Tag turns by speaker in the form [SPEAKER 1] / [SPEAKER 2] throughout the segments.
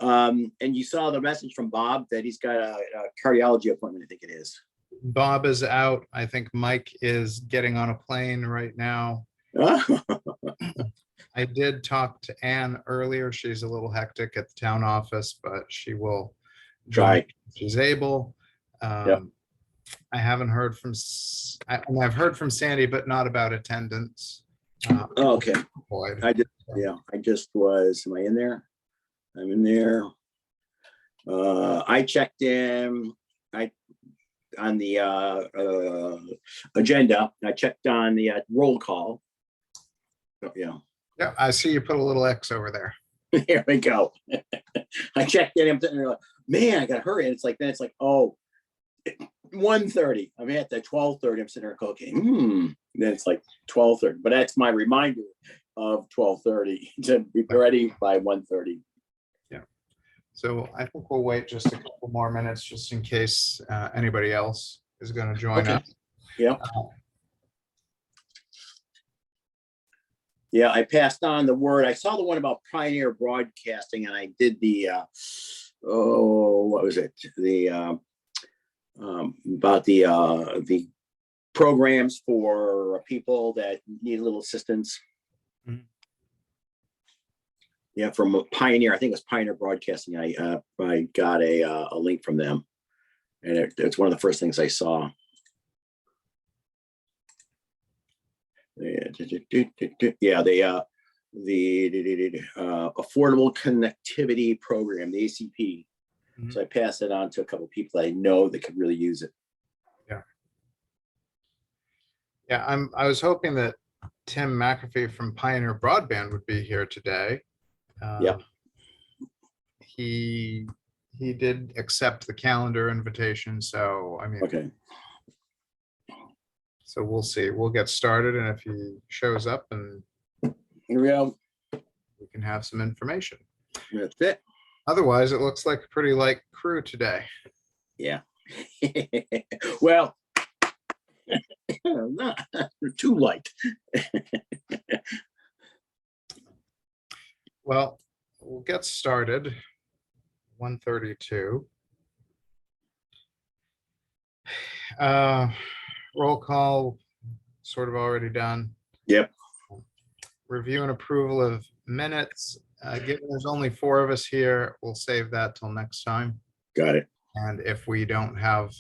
[SPEAKER 1] And you saw the message from Bob that he's got a cardiology appointment, I think it is.
[SPEAKER 2] Bob is out. I think Mike is getting on a plane right now. I did talk to Anne earlier. She's a little hectic at the town office, but she will join
[SPEAKER 1] Right.
[SPEAKER 2] if she's able.
[SPEAKER 1] Yep.
[SPEAKER 2] I haven't heard from, I've heard from Sandy, but not about attendance.
[SPEAKER 1] Okay.
[SPEAKER 2] Boyd.
[SPEAKER 1] I just was, am I in there? I'm in there. I checked in, on the agenda. I checked on the roll call. Yeah.
[SPEAKER 2] Yeah, I see you put a little X over there.
[SPEAKER 1] Here we go. I checked in. I'm sitting there like, man, I gotta hurry. And it's like, then it's like, oh, 1:30. I'm at the 12:30. I'm sitting there, okay. Then it's like 12:30. But that's my reminder of 12:30 to be ready by 1:30.
[SPEAKER 2] Yeah. So I think we'll wait just a couple more minutes just in case anybody else is going to join us.
[SPEAKER 1] Yeah. Yeah, I passed on the word. I saw the one about Pioneer Broadcasting, and I did the what was it? The about the programs for people that need a little assistance.
[SPEAKER 2] Mhm.
[SPEAKER 1] Yeah, from Pioneer. I think it was Pioneer Broadcasting. I got a link from them, and it's one of the first things I saw. Yeah, the Affordable Connectivity Program, the ACP.
[SPEAKER 2] Mhm.
[SPEAKER 1] So I passed it on to a couple of people that I know that could really use it.
[SPEAKER 2] Yeah, I was hoping that Tim McAfee from Pioneer Broadband would be here today.
[SPEAKER 1] Yeah.
[SPEAKER 2] He did accept the calendar invitation, so I mean,
[SPEAKER 1] Okay.
[SPEAKER 2] so we'll see. We'll get started, and if he shows up, and
[SPEAKER 1] Here we go.
[SPEAKER 2] we can have some information.
[SPEAKER 1] That's it.
[SPEAKER 2] Otherwise, it looks like a pretty light crew today.
[SPEAKER 1] Yeah. Well, not too light.
[SPEAKER 2] Well, we'll get started. 1:32. Roll call, sort of already done.
[SPEAKER 1] Yep.
[SPEAKER 2] Review and approval of minutes. Given there's only 4 of us here, we'll save that till next time.
[SPEAKER 1] Got it.
[SPEAKER 2] And if we don't have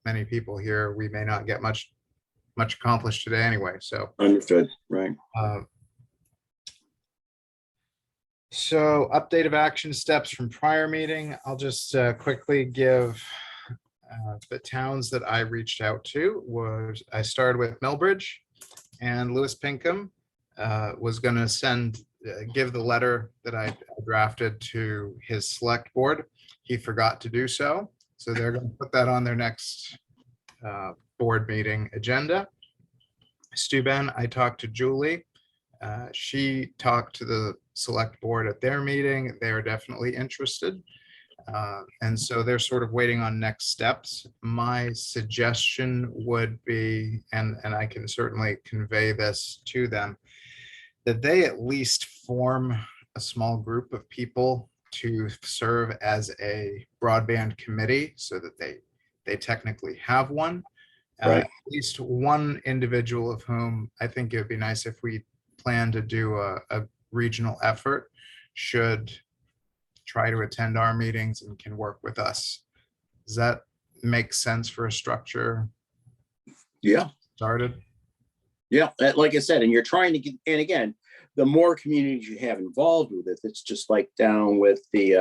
[SPEAKER 2] many people here, we may not get much accomplished today anyway. So
[SPEAKER 1] Understood. Right.
[SPEAKER 2] So update of action steps from prior meeting. I'll just quickly give the towns that I reached out to. Was I started with Millbridge, and Lewis Pinkham was going to give the letter that I drafted to his select board. He forgot to do so. So they're going to put that on their next board meeting agenda. Steuben, I talked to Julie. She talked to the select board at their meeting. They are definitely interested. And so they're sort of waiting on next steps. My suggestion would be, and I can certainly convey this to them, that they at least form a small group of people to serve as a broadband committee so that they technically have one.
[SPEAKER 1] Right.
[SPEAKER 2] At least one individual of whom I think it would be nice if we plan to do a regional effort should try to attend our meetings and can work with us. Does that make sense for a structure?
[SPEAKER 1] Yeah.
[SPEAKER 2] Started?
[SPEAKER 1] Yeah. Like I said, and you're trying to get, and again, the more communities you have involved with it, it's just like down with the,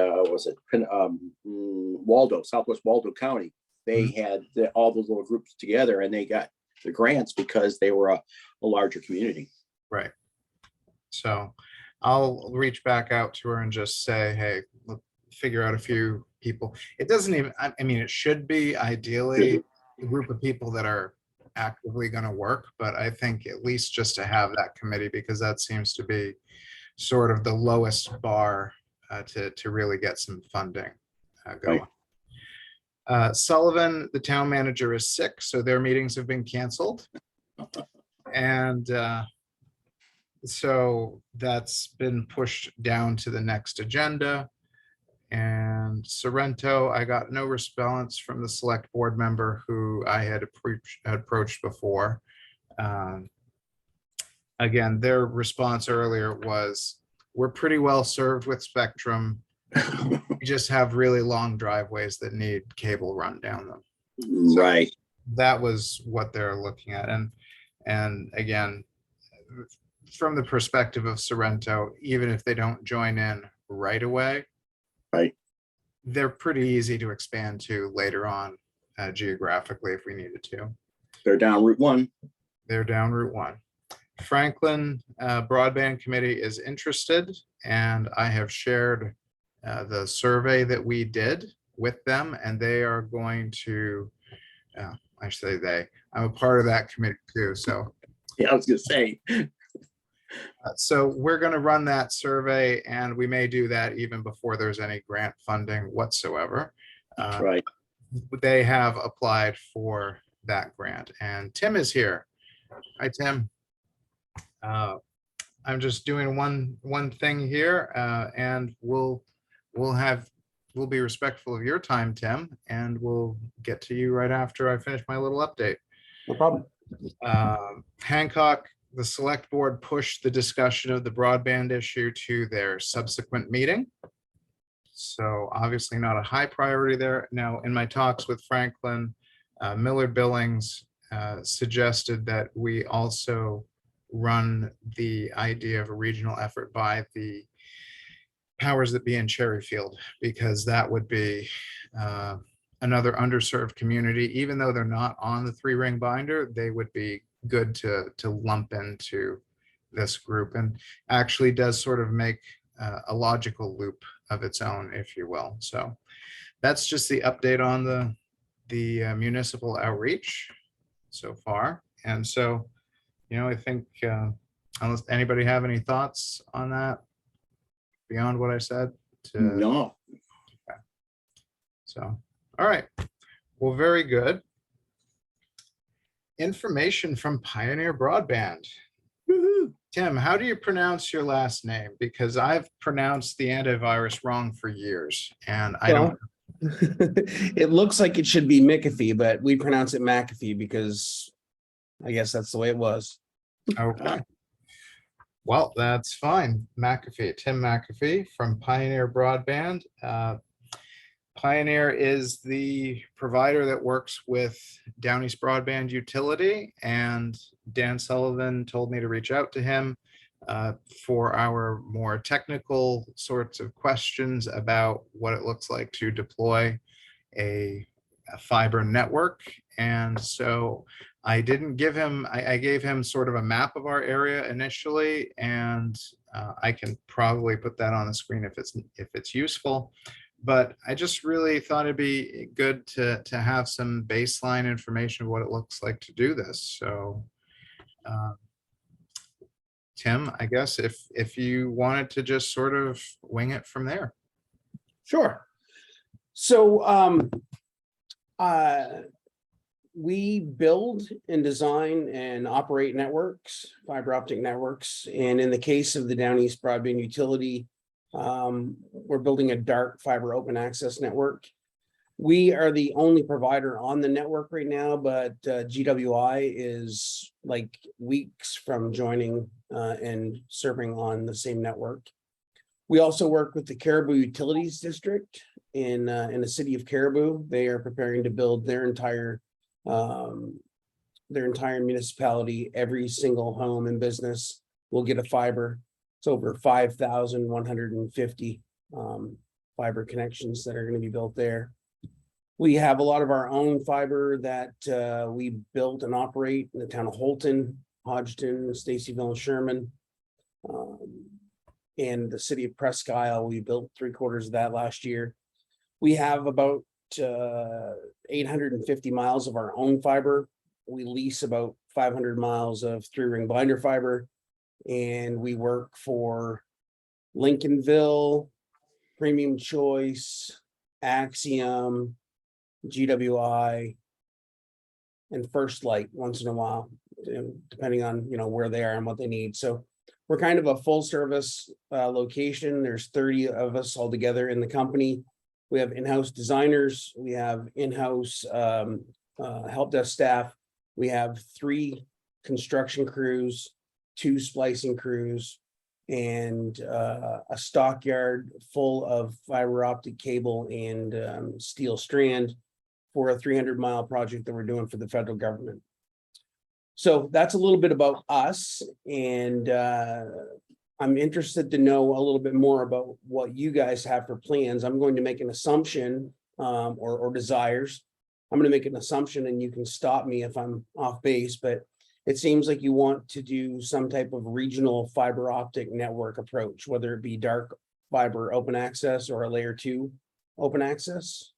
[SPEAKER 1] Waldo, Southwest Waldo County. They had all those little groups together and they got the grants because they were a larger community.
[SPEAKER 2] Right. So I'll reach back out to her and just say, hey, let's figure out a few people. It doesn't even, I mean, it should be ideally a group of people that are actively going to work, but I think at least just to have that committee, because that seems to be sort of the lowest bar to really get some funding going.
[SPEAKER 1] Right.
[SPEAKER 2] Sullivan, the town manager, is sick, so their meetings have been canceled. And so that's been pushed down to the next agenda. And Sorrento, I got no response from the select board member who I had approached before. Again, their response earlier was, we're pretty well served with Spectrum. We just have really long driveways that need cable run down them. So
[SPEAKER 1] Right.
[SPEAKER 2] that was what they're looking at. And again, from the perspective of Sorrento, even if they don't join in right away,
[SPEAKER 1] Right.
[SPEAKER 2] they're pretty easy to expand to later on geographically if we needed to.
[SPEAKER 1] They're down Route 1.
[SPEAKER 2] They're down Route 1. Franklin Broadband Committee is interested, and I have shared the survey that we did with them, and they are going to, I say they, I'm a part of that committee too. So,
[SPEAKER 1] Yeah, I was gonna say.
[SPEAKER 2] so we're going to run that survey, and we may do that even before there's any grant funding whatsoever.
[SPEAKER 1] Right.
[SPEAKER 2] They have applied for that grant, and Tim is here. Hi, Tim. I'm just doing one thing here, and we'll be respectful of your time, Tim, and we'll get to you right after I finish my little update.
[SPEAKER 3] No problem.
[SPEAKER 2] Hancock, the select board pushed the discussion of the broadband issue to their subsequent meeting. So obviously not a high priority there. Now, in my talks with Franklin, Millard Billings suggested that we also run the idea of a regional effort by the powers that be in Cherryfield, because that would be another underserved community. Even though they're not on the 3-ring binder, they would be good to lump into this group, and actually does sort of make a logical loop of its own, if you will. So that's just the update on the municipal outreach so far. And so, I think unless anybody have any thoughts on that beyond what I said.
[SPEAKER 1] No.
[SPEAKER 2] So, all right. Well, very good. Information from Pioneer Broadband.
[SPEAKER 1] Woohoo.
[SPEAKER 2] Tim, how do you pronounce your last name? Because I've pronounced the antivirus wrong for years, and I don't.
[SPEAKER 3] It looks like it should be McAfee, but we pronounce it McAfee because I guess that's the way it was.
[SPEAKER 2] Okay. Well, that's fine. McAfee, Tim McAfee from Pioneer Broadband. Pioneer is the provider that works with Down East Broadband Utility, and Dan Sullivan told me to reach out to him for our more technical sorts of questions about what it looks like to deploy a fiber network. And so I didn't give him, I gave him sort of a map of our area initially, and I can probably put that on the screen if it's useful. But I just really thought it'd be good to have some baseline information of what it looks like to do this. So Tim, I guess if you wanted to just sort of wing it from there.
[SPEAKER 3] Sure. So we build and design and operate networks, fiber optic networks. And in the case of the Down East Broadband Utility, we're building a dark fiber open access network. We are the only provider on the network right now, but GWI is like weeks from joining and serving on the same network. We also work with the Caribou Utilities District in the city of Caribou. They are preparing to build their entire municipality. Every single home and business will get a fiber. It's over 5,150 fiber connections that are going to be built there. We have a lot of our own fiber that we build and operate in the town of Holton, Hodgton, Stacyville, and Sherman. And the city of Presque Isle, we built 3/4 of that last year. We have about 850 miles of our own fiber. We lease about 500 miles of 3-ring binder fiber. And we work for Lincolnville, Premium Choice, Axiom, GWI, and First Light once in a while, depending on where they are and what they need. So we're kind of a full service location. There's 30 of us all together in the company. We have in-house designers, we have in-house help desk staff. We have 3 construction crews, 2 splicing crews, and a stockyard full of fiber optic cable and steel strand for a 300-mile project that we're doing for the federal government. So that's a little bit about us, and I'm interested to know a little bit more about what you guys have for plans. I'm going to make an assumption or desires. I'm going to make an assumption, and you can stop me if I'm off base, but it seems like you want to do some type of regional fiber optic network approach, whether it be dark fiber open access or a layer 2 open access.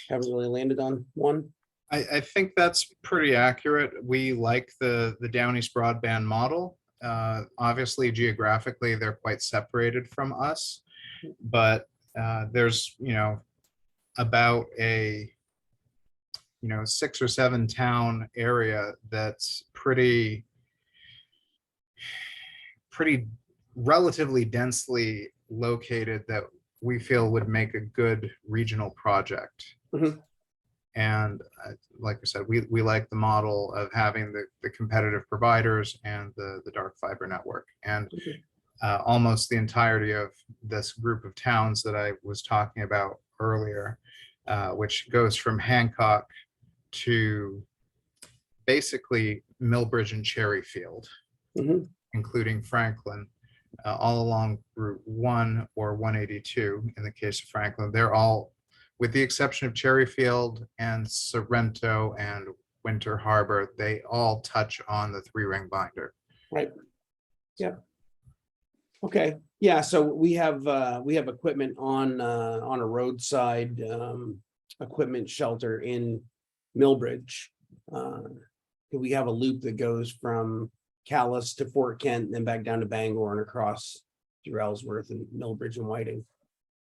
[SPEAKER 3] Haven't really landed on one.
[SPEAKER 2] I think that's pretty accurate. We like the Down East broadband model. Obviously, geographically, they're quite separated from us, but there's, about a 6 or 7 town area that's pretty relatively densely located that we feel would make a good regional project.
[SPEAKER 3] Mhm.
[SPEAKER 2] And like I said, we like the model of having the competitive providers and the dark fiber network. And almost the entirety of this group of towns that I was talking about earlier, which goes from Hancock to basically Millbridge and Cherryfield,
[SPEAKER 3] Mhm.
[SPEAKER 2] including Franklin, all along Route 1 or 182 in the case of Franklin. They're all, with the exception of Cherryfield and Sorrento and Winter Harbor, they all touch on the 3-ring binder.
[SPEAKER 3] Right. Yeah. Okay. Yeah. So we have equipment on a roadside equipment shelter in Millbridge. We have a loop that goes from Calais to Fort Kent, and then back down to Bangor and across through Ellsworth and Millbridge and Whiting.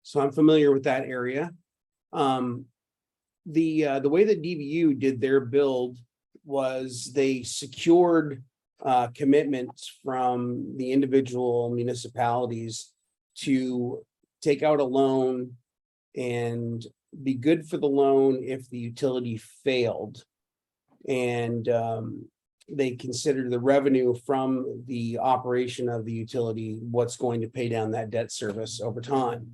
[SPEAKER 3] So I'm familiar with that area. The way that DVU did their build was they secured commitments from the individual municipalities to take out a loan and be good for the loan if the utility failed. And they considered the revenue from the operation of the utility what's going to pay down that debt service over time.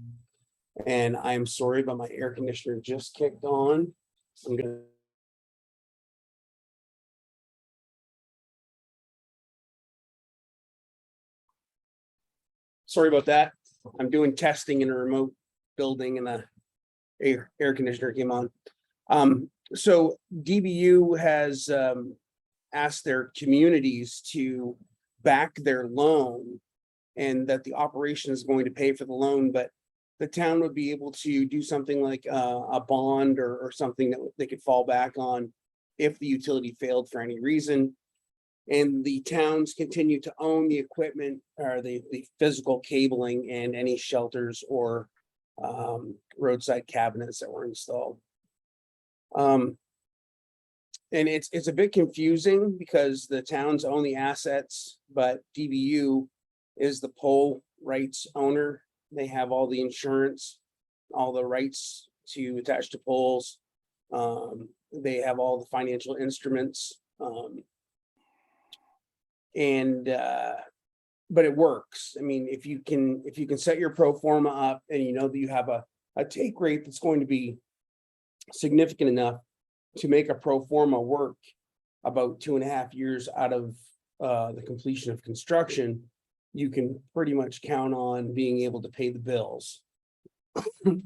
[SPEAKER 3] And I'm sorry, but my air conditioner just kicked on. I'm gonna. Sorry about that. I'm doing testing in a remote building and the air conditioner came on. So DBU has asked their communities to back their loan, and that the operation is going to pay for the loan, but the town would be able to do something like a bond or something that they could fall back on if the utility failed for any reason. And the towns continue to own the equipment or the physical cabling and any shelters or roadside cabinets that were installed. And it's a bit confusing because the towns own the assets, but DBU is the pole rights owner. They have all the insurance, all the rights to attach to poles. They have all the financial instruments. But it works. I mean, if you can set your pro forma up and you know that you have a take rate that's going to be significant enough to make a pro forma work about 2.5 years out of the completion of construction, you can pretty much count on being able to pay the bills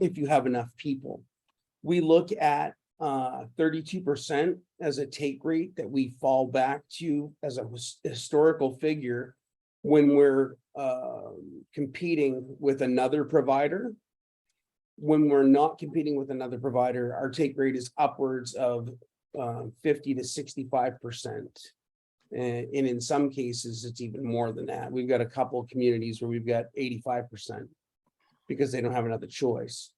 [SPEAKER 3] if you have enough people. We look at 32% as a take rate that we fall back to as a historical figure when we're competing with another provider. When we're not competing with another provider, our take rate is upwards of 50 to 65%. And in some cases, it's even more than that. We've got a couple of communities where we've got 85% because they don't have another choice.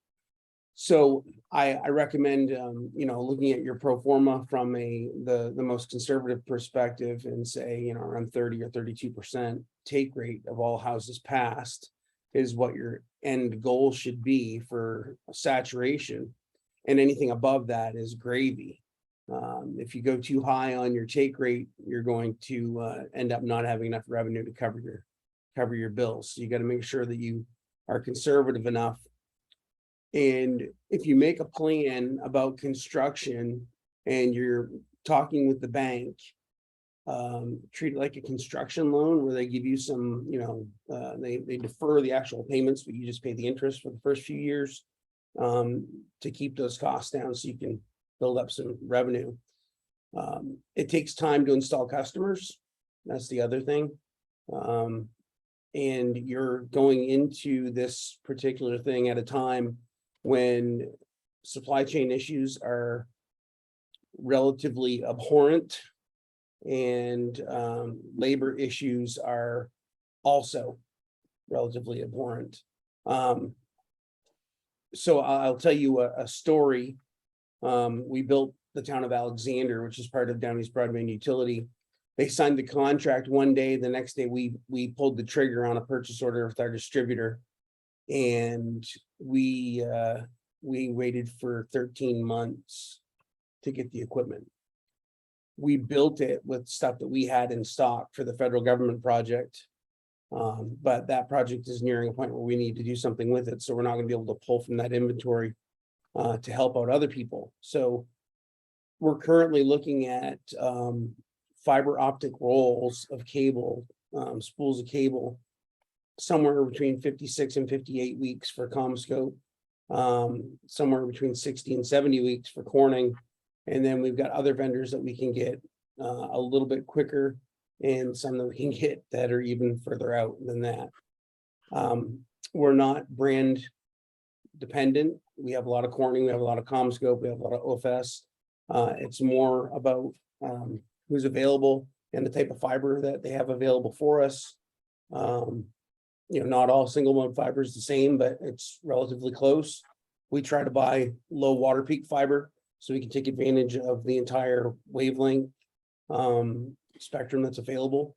[SPEAKER 3] So I recommend, looking at your pro forma from the most conservative perspective and say, around 30 or 32% take rate of all houses passed is what your end goal should be for saturation. And anything above that is gravy. If you go too high on your take rate, you're going to end up not having enough revenue to cover your bills. So you got to make sure that you are conservative enough. And if you make a plan about construction and you're talking with the bank, treat it like a construction loan where they give you some, they defer the actual payments, but you just pay the interest for the first few years to keep those costs down so you can build up some revenue. It takes time to install customers. That's the other thing. And you're going into this particular thing at a time when supply chain issues are relatively abhorrent and labor issues are also relatively abhorrent. So I'll tell you a story. We built the town of Alexander, which is part of Down East Broadband Utility. They signed the contract one day. The next day, we pulled the trigger on a purchase order with our distributor, and we waited for 13 months to get the equipment. We built it with stuff that we had in stock for the federal government project. But that project is nearing a point where we need to do something with it. So we're not going to be able to pull from that inventory to help out other people. So we're currently looking at fiber optic rolls of cable, spools of cable, somewhere between 56 and 58 weeks for CommScope, somewhere between 60 and 70 weeks for Corning. And then we've got other vendors that we can get a little bit quicker, and some that we can get that are even further out than that. We're not brand dependent. We have a lot of Corning, we have a lot of CommScope, we have a lot of OFS. It's more about who's available and the type of fiber that they have available for us. Not all single mode fiber is the same, but it's relatively close. We try to buy low water peak fiber so we can take advantage of the entire wavelength spectrum that's available.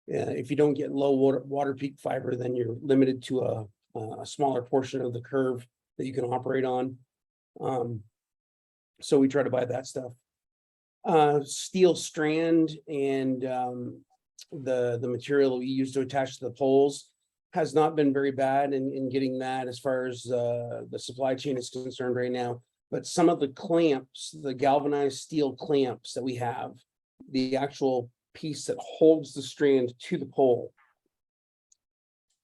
[SPEAKER 3] If you don't get low water peak fiber, then you're limited to a smaller portion of the curve that you can operate on. So we try to buy that stuff. Steel strand and the material we use to attach to the poles has not been very bad in getting that as far as the supply chain is concerned right now. But some of the clamps, the galvanized steel clamps that we have, the actual piece that holds the strand to the pole,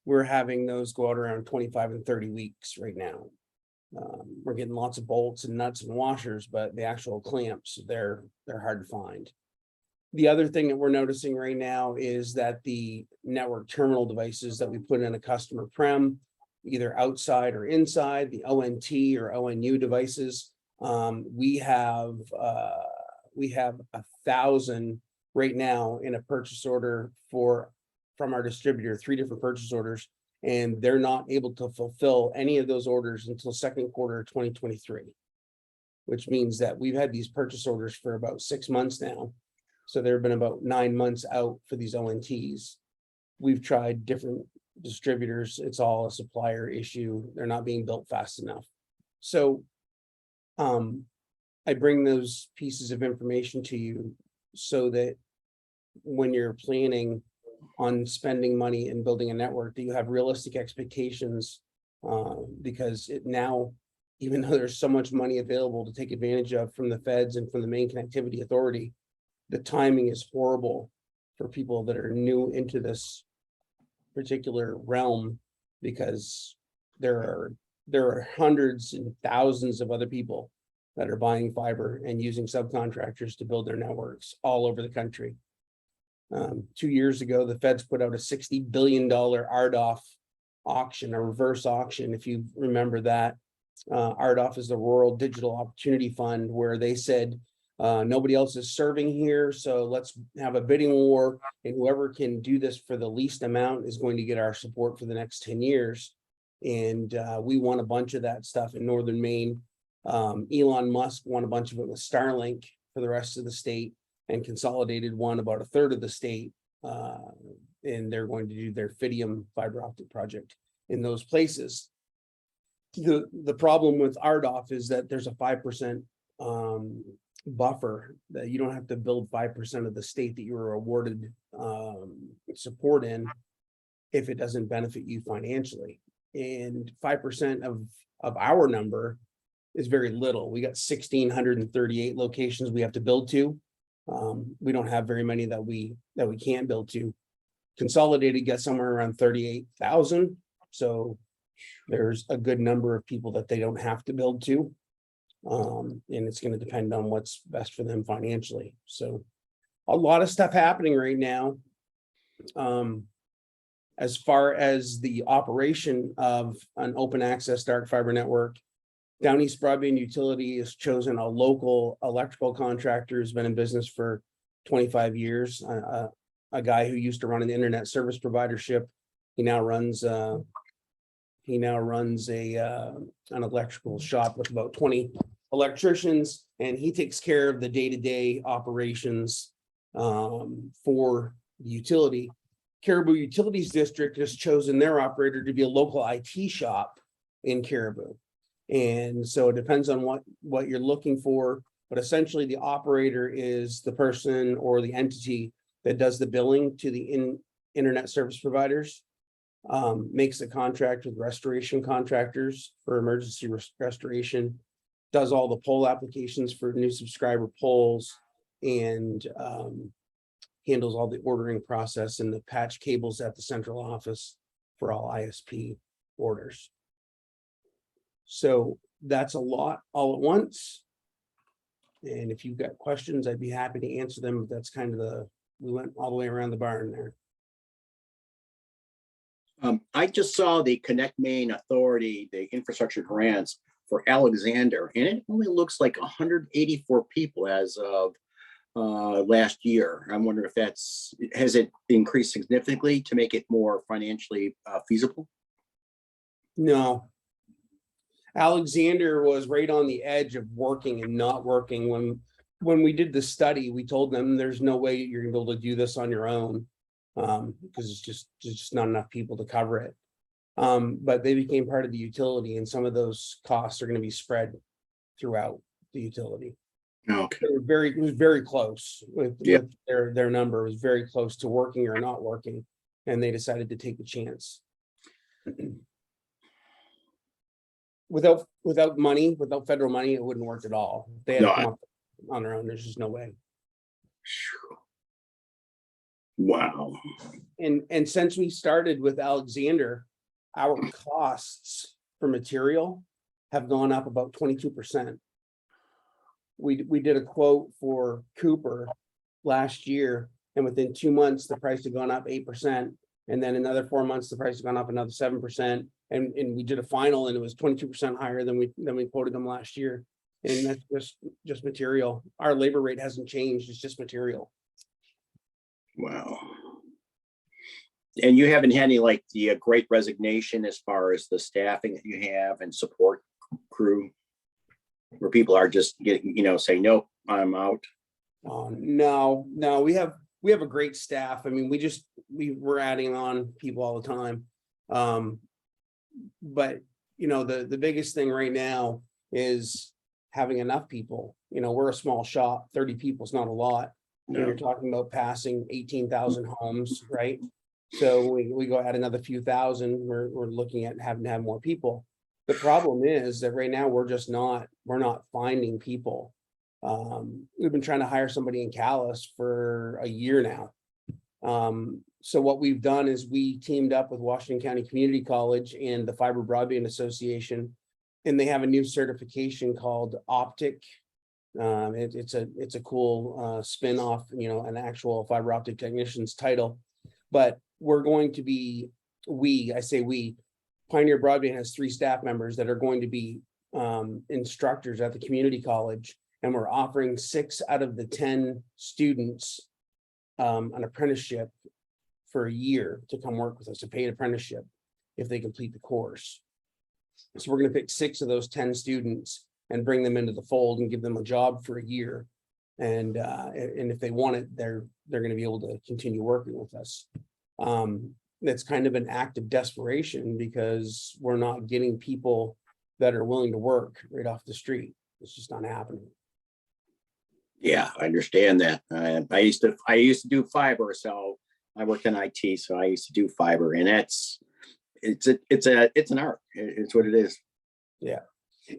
[SPEAKER 3] we're having those go out around 25 and 30 weeks right now. We're getting lots of bolts and nuts and washers, but the actual clamps, they're hard to find. The other thing that we're noticing right now is that the network terminal devices that we put in a customer prem, either outside or inside, the ONT or ONU devices, we have 1,000 right now in a purchase order from our distributor, 3 different purchase orders, and they're not able to fulfill any of those orders until second quarter of 2023, which means that we've had these purchase orders for about 6 months now. So there have been about 9 months out for these ONTs. We've tried different distributors. It's all a supplier issue. They're not being built fast enough. So I bring those pieces of information to you so that when you're planning on spending money and building a network, that you have realistic expectations, because now, even though there's so much money available to take advantage of from the feds and from the Maine Connectivity Authority, the timing is horrible for people that are new into this particular realm, because there are hundreds and thousands of other people that are buying fiber and using subcontractors to build their networks all over the country. 2 years ago, the feds put out a $60 billion RDOF auction, a reverse auction, if you remember that. RDOF is the Rural Digital Opportunity Fund, where they said, nobody else is serving here, so let's have a bidding war, and whoever can do this for the least amount is going to get our support for the next 10 years. And we won a bunch of that stuff in northern Maine. Elon Musk won a bunch of it with Starlink for the rest of the state, and Consolidated won about a third of the state. And they're going to do their Fidium fiber optic project in those places. The problem with RDOF is that there's a 5% buffer, that you don't have to build 5% of the state that you were awarded support in if it doesn't benefit you financially. And 5% of our number is very little. We got 1,638 locations we have to build to. We don't have very many that we can't build to. Consolidated gets somewhere around 38,000. So there's a good number of people that they don't have to build to. And it's going to depend on what's best for them financially. So a lot of stuff happening right now. As far as the operation of an open access dark fiber network, Down East Broadband Utility has chosen a local electrical contractor who's been in business for 25 years. A guy who used to run an internet service providership. He now runs an electrical shop with about 20 electricians, and he takes care of the day-to-day operations for the utility. Caribou Utilities District has chosen their operator to be a local IT shop in Caribou. And so it depends on what you're looking for, but essentially the operator is the person or the entity that does the billing to the internet service providers, makes a contract with restoration contractors for emergency restoration, does all the poll applications for new subscriber polls, and handles all the ordering process and the patch cables at the central office for all ISP orders. So that's a lot all at once. And if you've got questions, I'd be happy to answer them. But that's kind of we went all the way around the barn there.
[SPEAKER 1] I just saw the Connect Maine Authority, the infrastructure grants for Alexander, and it only looks like 184 people as of last year. I'm wondering if has it increased significantly to make it more financially feasible?
[SPEAKER 3] No. Alexander was right on the edge of working and not working. When we did the study, we told them there's no way you're gonna be able to do this on your own, because it's just not enough people to cover it. But they became part of the utility, and some of those costs are going to be spread throughout the utility.
[SPEAKER 1] Okay.
[SPEAKER 3] It was very close with their number. It was very close to working or not working, and they decided to take the chance. Without federal money, it wouldn't work at all. They had to come up on their own. There's just no way.
[SPEAKER 1] Wow.
[SPEAKER 3] And since we started with Alexander, our costs for material have gone up about 22%. We did a quote for Cooper last year, and within 2 months, the price had gone up 8%. And then another 4 months, the price has gone up another 7%. And we did a final, and it was 22% higher than we quoted them last year. And that's just material. Our labor rate hasn't changed. It's just material.
[SPEAKER 1] Wow. And you haven't had any like the great resignation as far as the staffing that you have and support crew, where people are just getting, saying, nope, I'm out.
[SPEAKER 3] No, we have a great staff. I mean, we're adding on people all the time. But the biggest thing right now is having enough people. We're a small shop, 30 people is not a lot.
[SPEAKER 1] No.
[SPEAKER 3] When you're talking about passing 18,000 homes, right? So we go add another few thousand, we're looking at having to have more people. The problem is that right now we're not finding people. We've been trying to hire somebody in Calais for a year now. So what we've done is we teamed up with Washington County Community College and the Fiber Broadband Association, and they have a new certification called Optic. It's a cool spin-off, an actual fiber optic technician's title. But we're going to be, Pioneer Broadband has 3 staff members that are going to be instructors at the community college, and we're offering 6 out of the 10 students an apprenticeship for a year to come work with us, a paid apprenticeship if they complete the course. So we're gonna pick 6 of those 10 students and bring them into the fold and give them a job for a year. And if they want it, they're gonna be able to continue working with us. That's kind of an act of desperation because we're not getting people that are willing to work right off the street. It's just not happening.
[SPEAKER 1] Yeah, I understand that. I used to do fiber, so I worked in IT, so I used to do fiber, and it's an art. It's what it is.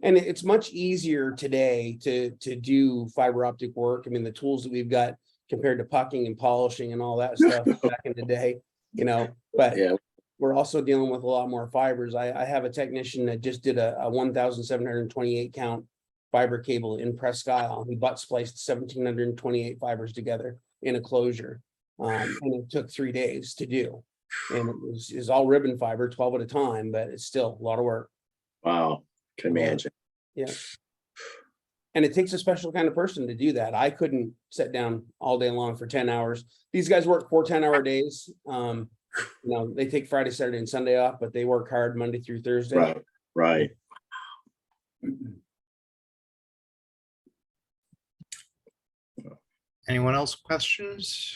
[SPEAKER 3] And it's much easier today to do fiber optic work. I mean, the tools that we've got compared to pucking and polishing and all that stuff back in the day, but
[SPEAKER 1] Yeah.
[SPEAKER 3] we're also dealing with a lot more fibers. I have a technician that just did a 1,728 count fiber cable in Presque Isle. He butt spliced 1,728 fibers together in a closure. And it took 3 days to do. And it was all ribbon fiber, 12 at a time, but it's still a lot of work.
[SPEAKER 1] Wow. Can imagine.
[SPEAKER 3] Yeah. And it takes a special kind of person to do that. I couldn't sit down all day long for 10 hours. These guys work 4 10-hour days. They take Friday, Saturday, and Sunday off, but they work hard Monday through Thursday.
[SPEAKER 1] Right. Right.
[SPEAKER 2] Anyone else questions?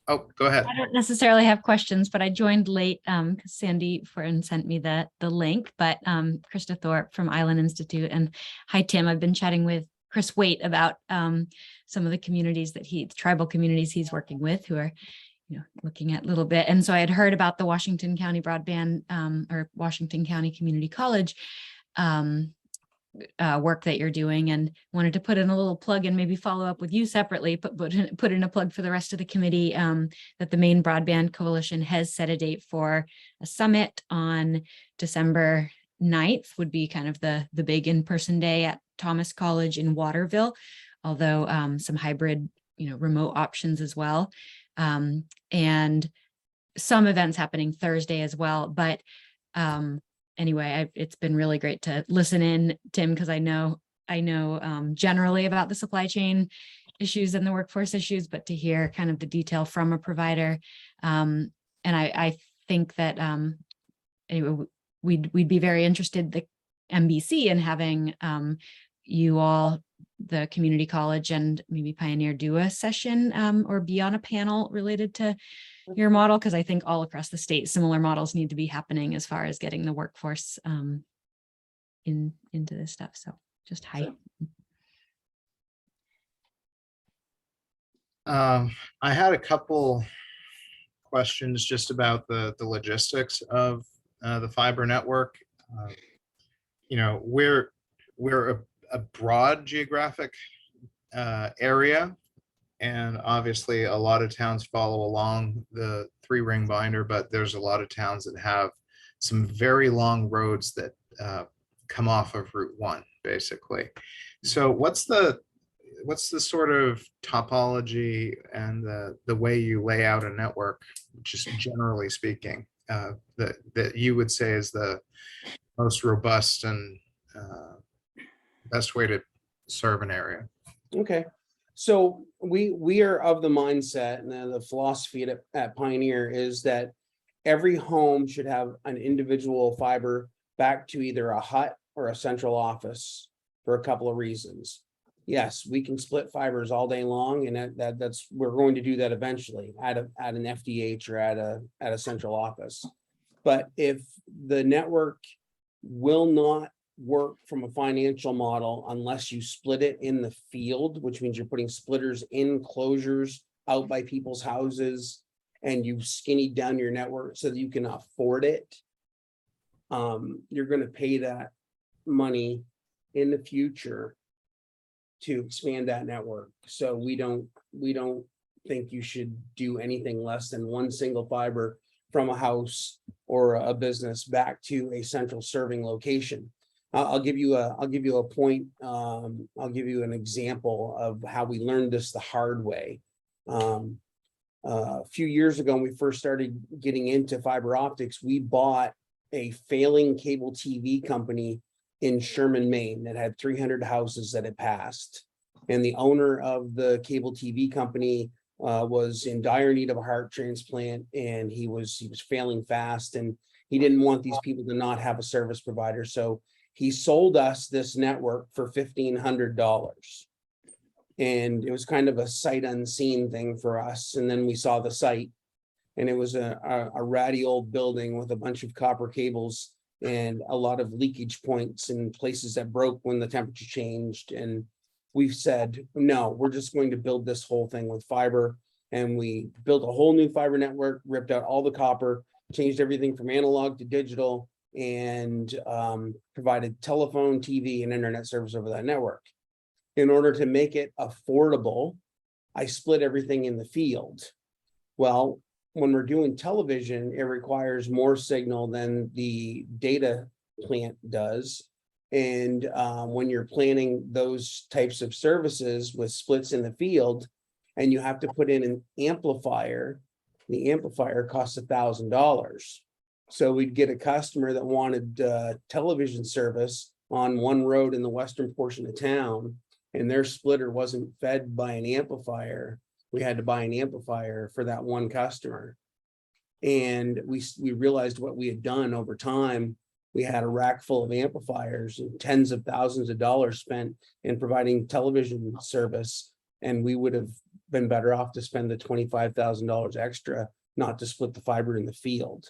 [SPEAKER 2] Oh, go ahead.
[SPEAKER 4] I don't necessarily have questions, but I joined late because Sandy Fortin sent me the link. But Krista Thorpe from Island Institute, and hi Tim. I've been chatting with Chris Waite about some of the communities tribal communities he's working with, who are looking at a little bit. And so I had heard about the Washington County Broadband or Washington County Community College work that you're doing, and wanted to put in a little plug and maybe follow up with you separately, but put in a plug for the rest of the committee that the Maine Broadband Coalition has set a date for a summit on December 9th, would be kind of the big in-person day at Thomas College in Waterville, although some hybrid, remote options as well. And some events happening Thursday as well. But anyway, it's been really great to listen in, Tim, because I know generally about the supply chain issues and the workforce issues, but to hear kind of the detail from a provider. And I think that anyway, we'd be very interested, the MBC, in having you all, the community college and maybe Pioneer, do a session or be on a panel related to your model, because I think all across the state similar models need to be happening as far as getting the workforce into this stuff. So just hi.
[SPEAKER 2] I had a couple questions just about the logistics of the fiber network. We're a broad geographic area, and obviously a lot of towns follow along the 3-ring binder, but there's a lot of towns that have some very long roads that come off of Route 1, basically. So what's the sort of topology and the way you lay out a network, just generally speaking, that you would say is the most robust and best way to serve an area?
[SPEAKER 3] Okay, so we are of the mindset, and the philosophy at Pioneer is that every home should have an individual fiber back to either a hut or a central office for a couple of reasons. Yes, we can split fibers all day long, and that's we're going to do that eventually at an FDH or at a central office. But if the network will not work from a financial model unless you split it in the field, which means you're putting splitters in closures out by people's houses, and you skinny down your network so that you can afford it, you're going to pay that money in the future to expand that network. So we don't think you should do anything less than one single fiber from a house or a business back to a central serving location. I'll give you a point. I'll give you an example of how we learned this the hard way. A few years ago, when we first started getting into fiber optics, we bought a failing cable TV company in Sherman, Maine, that had 300 houses that had passed. And the owner of the cable TV company was in dire need of a heart transplant, and he was failing fast, and he didn't want these people to not have a service provider. So he sold us this network for $1,500. And it was kind of a sight unseen thing for us. And then we saw the site, and it was a ratty old building with a bunch of copper cables and a lot of leakage points and places that broke when the temperature changed. And we've said, no, we're just going to build this whole thing with fiber. And we built a whole new fiber network, ripped out all the copper, changed everything from analog to digital, and provided telephone, TV, and internet service over that network. In order to make it affordable, I split everything in the field. Well, when we're doing television, it requires more signal than the data plant does. And when you're planning those types of services with splits in the field, and you have to put in an amplifier, the amplifier costs $1,000. So we'd get a customer that wanted television service on one road in the western portion of town, and their splitter wasn't fed by an amplifier. We had to buy an amplifier for that one customer. And we realized what we had done over time. We had a rack full of amplifiers and tens of thousands of dollars spent in providing television service. And we would have been better off to spend the $25,000 extra, not to split the fiber in the field.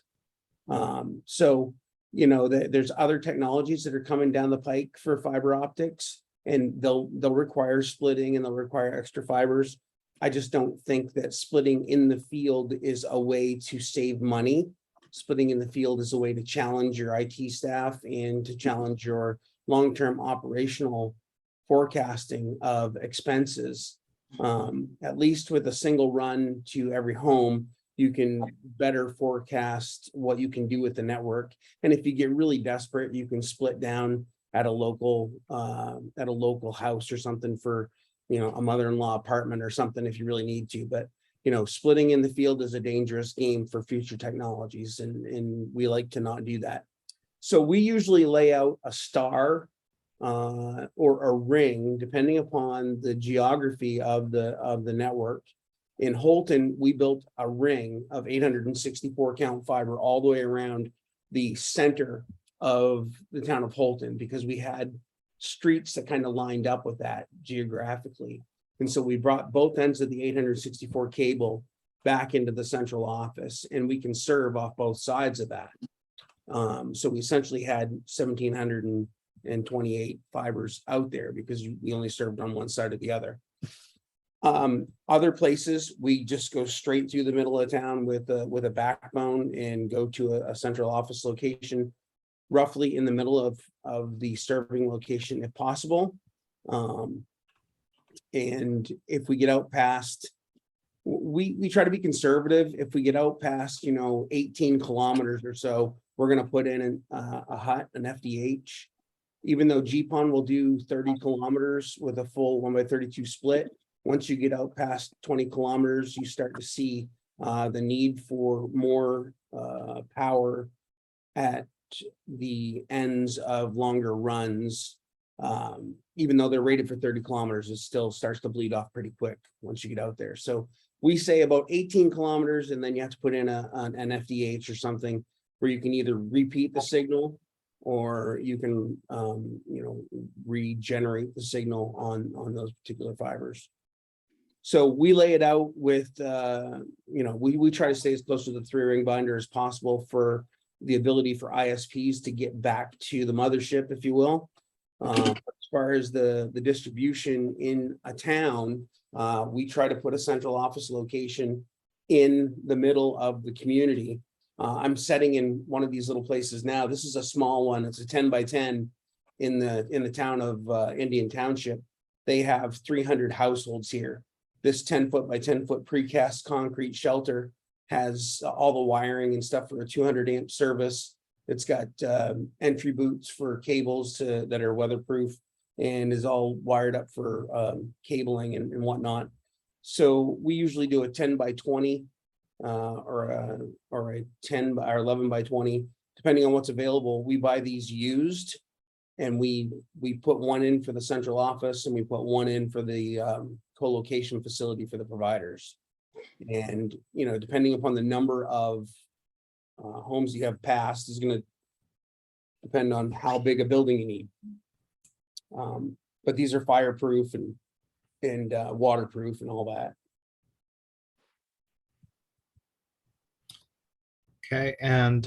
[SPEAKER 3] So, you know, there's other technologies that are coming down the pike for fiber optics, and they'll require splitting and they'll require extra fibers. I just don't think that splitting in the field is a way to save money. Splitting in the field is a way to challenge your IT staff and to challenge your long-term operational forecasting of expenses. At least with a single run to every home, you can better forecast what you can do with the network. And if you get really desperate, you can split down at a local house or something for, you know, a mother-in-law apartment or something if you really need to. But, you know, splitting in the field is a dangerous game for future technologies, and we like to not do that. So we usually lay out a star or a ring, depending upon the geography of the network. In Holton, we built a ring of 864 count fiber all the way around the center of the town of Holton, because we had streets that kind of lined up with that geographically. And so we brought both ends of the 864 cable back into the central office, and we can serve off both sides of that. So we essentially had 1,728 fibers out there because we only served on one side or the other. Other places, we just go straight through the middle of town with a backbone and go to a central office location, roughly in the middle of the serving location if possible. And if we get out past, we try to be conservative. If we get out past, 18 kilometers or so, we're going to put in a hut, an FDH. Even though GPON will do 30 kilometers with a full 1x32 split, once you get out past 20 kilometers, you start to see the need for more power at the ends of longer runs. Even though they're rated for 30 kilometers, it still starts to bleed off pretty quick once you get out there. So we say about 18 kilometers, and then you have to put in an FDH or something where you can either repeat the signal or you can, regenerate the signal on those particular fibers. So we lay it out with, we try to stay as close to the 3-ring binder as possible for the ability for ISPs to get back to the mothership, if you will. As far as the distribution in a town, we try to put a central office location in the middle of the community. I'm setting in one of these little places now. This is a small one. It's a 10 by 10 in the town of Indian Township. They have 300 households here. This 10-foot by 10-foot precast concrete shelter has all the wiring and stuff for a 200 amp service. It's got entry boots for cables that are weatherproof and is all wired up for cabling and whatnot. So we usually do a 10 by 20 or a 10 by or 11 by 20, depending on what's available. We buy these used, and we put one in for the central office, and we put one in for the co-location facility for the providers. And, you know, depending upon the number of homes you have passed is gonna depend on how big a building you need. But these are fireproof and waterproof and all that.
[SPEAKER 2] Okay, and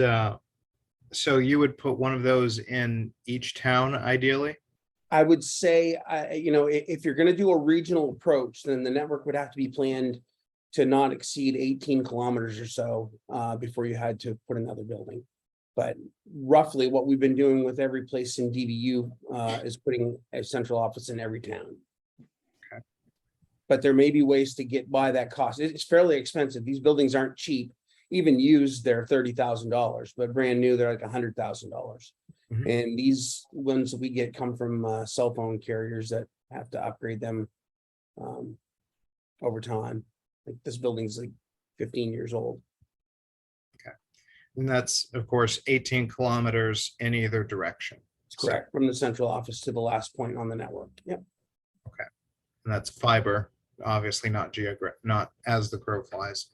[SPEAKER 2] so you would put one of those in each town ideally?
[SPEAKER 3] I would say, you know, if you're gonna do a regional approach, then the network would have to be planned to not exceed 18 kilometers or so before you had to put another building. But roughly what we've been doing with every place in DVU is putting a central office in every town.
[SPEAKER 2] Okay.
[SPEAKER 3] But there may be ways to get by that cost. It's fairly expensive. These buildings aren't cheap. Even used, they're $30,000, but brand new, they're like $100,000.
[SPEAKER 2] Mhm.
[SPEAKER 3] And these ones that we get come from cell phone carriers that have to upgrade them over time. Like this building's like 15 years old.
[SPEAKER 2] And that's, of course, 18 kilometers in either direction. So-
[SPEAKER 3] Correct, from the central office to the last point on the network. Yep.
[SPEAKER 2] And that's fiber, obviously not not as the crow flies.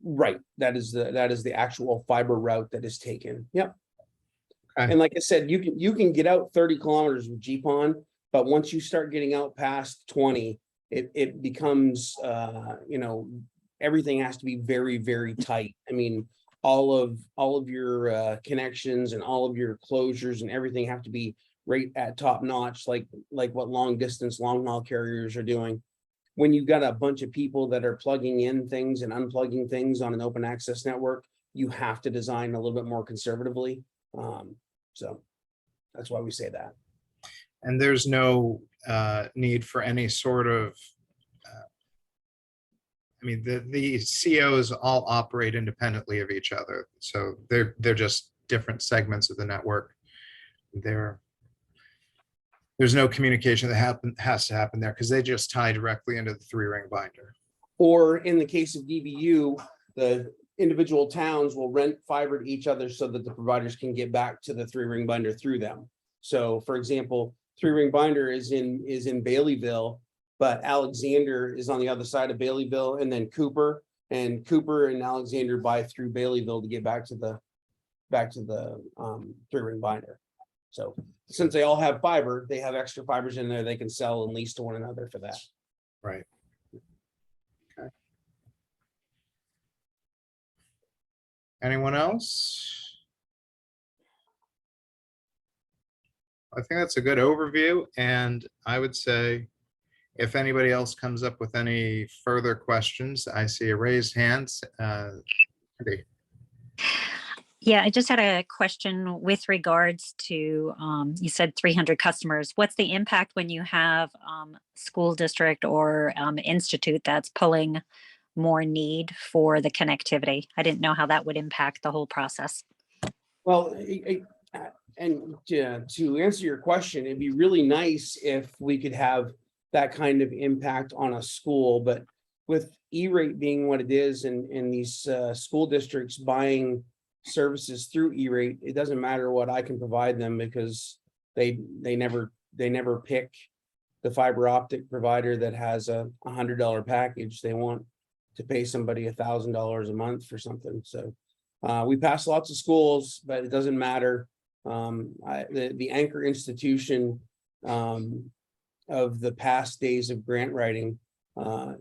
[SPEAKER 3] Right, that is the actual fiber route that is taken. Yep.
[SPEAKER 2] Okay.
[SPEAKER 3] And like I said, you can get out 30 kilometers with GPON, but once you start getting out past 20, it becomes you know, everything has to be very, very tight. I mean, all of your connections and all of your closures and everything have to be right at top notch, like what long distance, long haul carriers are doing. When you've got a bunch of people that are plugging in things and unplugging things on an open access network, you have to design a little bit more conservatively. So that's why we say that.
[SPEAKER 2] And there's no need for any sort of, I mean, the COs all operate independently of each other. So they're just different segments of the network. There's no communication that has to happen there because they just tie directly into the 3-ring binder.
[SPEAKER 3] Or in the case of DVU, the individual towns will rent fiber to each other so that the providers can get back to the 3-ring binder through them. So for example, 3-ring binder is in Baileyville, but Alexander is on the other side of Baileyville, and then Cooper and Alexander buy through Baileyville to get back to the 3-ring binder. So since they all have fiber, they have extra fibers in there they can sell and lease to one another for that.
[SPEAKER 2] Right. Okay. Anyone else? I think that's a good overview, and I would say if anybody else comes up with any further questions, I see a raised hand. Andy.
[SPEAKER 5] Yeah, I just had a question with regards to, you said 300 customers. What's the impact when you have school district or institute that's pulling more need for the connectivity? I didn't know how that would impact the whole process.
[SPEAKER 3] Well, and to answer your question, it'd be really nice if we could have that kind of impact on a school, but with E-rate being what it is and these school districts buying services through E-rate, it doesn't matter what I can provide them because they never pick the fiber optic provider that has a $100 package. They want to pay somebody $1,000 a month for something. So we pass lots of schools, but it doesn't matter. The anchor institution of the past days of grant writing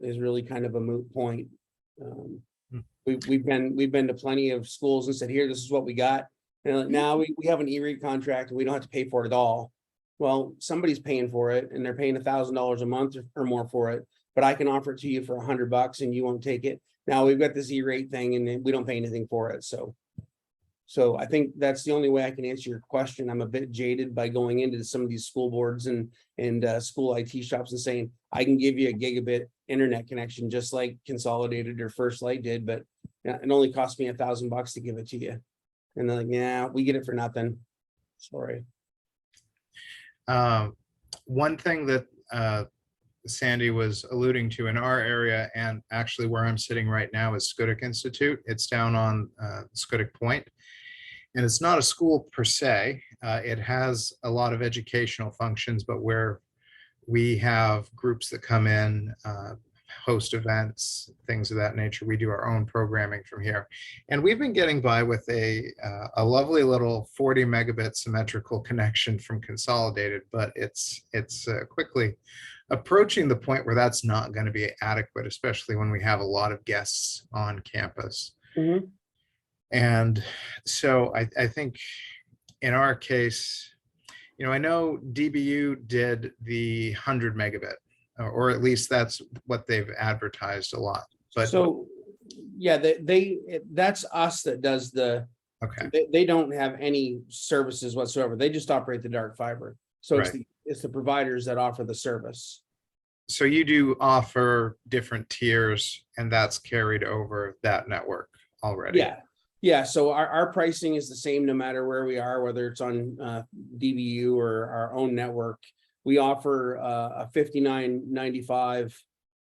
[SPEAKER 3] is really kind of a moot point. We've been to plenty of schools and said, here, this is what we got. And like, now we have an E-rate contract and we don't have to pay for it at all. Well, somebody's paying for it and they're paying $1,000 a month or more for it, but I can offer it to you for $100 and you won't take it. Now we've got this E-rate thing and we don't pay anything for it. So I think that's the only way I can answer your question. I'm a bit jaded by going into some of these school boards and school IT shops and saying, I can give you a gigabit internet connection, just like Consolidated or First Light did, but it only cost me $1,000 to give it to you. And they're like, yeah, we get it for nothing. Sorry.
[SPEAKER 2] One thing that Sandy was alluding to in our area, and actually where I'm sitting right now, is Schoodic Institute. It's down on Schoodic Point. And it's not a school per se. It has a lot of educational functions, but where we have groups that come in, host events, things of that nature. We do our own programming from here. And we've been getting by with a lovely little 40 megabit symmetrical connection from Consolidated, but it's quickly approaching the point where that's not going to be adequate, especially when we have a lot of guests on campus.
[SPEAKER 3] Mhm.
[SPEAKER 2] And so I think in our case, I know DBU did the 100 megabit, or at least that's what they've advertised a lot. But
[SPEAKER 3] So, yeah, that's us that does
[SPEAKER 2] okay,
[SPEAKER 3] they don't have any services whatsoever. They just operate the dark fiber. So
[SPEAKER 2] Right.
[SPEAKER 3] it's the providers that offer the service.
[SPEAKER 2] so you do offer different tiers, and that's carried over that network already.
[SPEAKER 3] Yeah, yeah. So our pricing is the same no matter where we are, whether it's on DBU or our own network. We offer a $59.95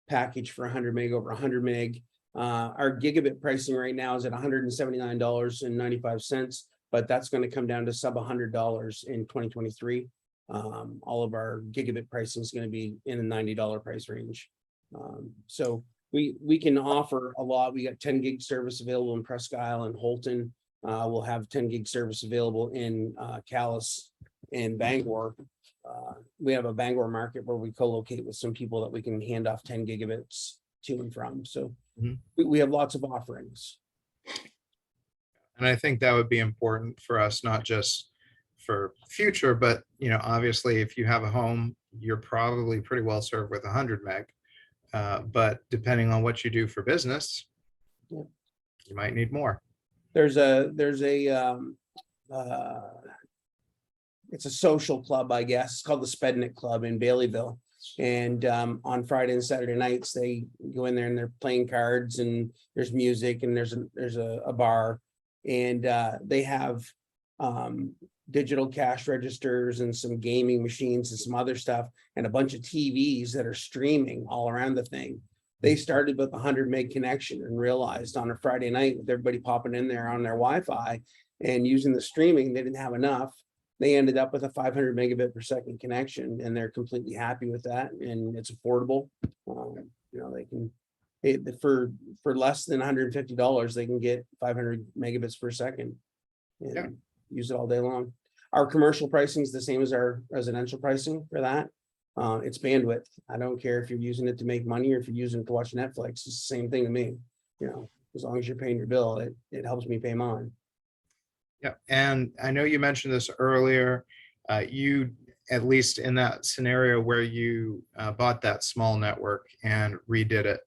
[SPEAKER 3] package for 100 meg over 100 meg. Our gigabit pricing right now is at $179.95, but that's going to come down to sub $100 in 2023. All of our gigabit pricing is going to be in the $90 price range. So we can offer a lot. We got 10 gig service available in Presque Isle and Holton. We'll have 10 gig service available in Calais and Bangor. We have a Bangor market where we co-locate with some people that we can hand off 10 gigabits to and from. So
[SPEAKER 2] Mhm.
[SPEAKER 3] we have lots of offerings.
[SPEAKER 2] And I think that would be important for us, not just for future, but obviously if you have a home, you're probably pretty well served with 100 meg. But depending on what you do for business,
[SPEAKER 3] Yeah.
[SPEAKER 2] you might need more.
[SPEAKER 3] There's a it's a social club, I guess. It's called the Spednick Club in Baileyville. And on Friday and Saturday nights, they go in there and they're playing cards and there's music and there's a bar. And they have digital cash registers and some gaming machines and some other stuff and a bunch of TVs that are streaming all around the thing. They started with a 100 meg connection and realized on a Friday night with everybody popping in there on their Wi-Fi and using the streaming, they didn't have enough. They ended up with a 500 megabit per second connection and they're completely happy with that and it's affordable. They can for less than $150, they can get 500 megabits per second and
[SPEAKER 2] Yeah.
[SPEAKER 3] use it all day long. Our commercial pricing is the same as our residential pricing for that. It's bandwidth. I don't care if you're using it to make money or if you're using it to watch Netflix. It's the same thing to me. As long as you're paying your bill, it helps me pay mine.
[SPEAKER 2] Yeah, and I know you mentioned this earlier. You, at least in that scenario where you bought that small network and redid it.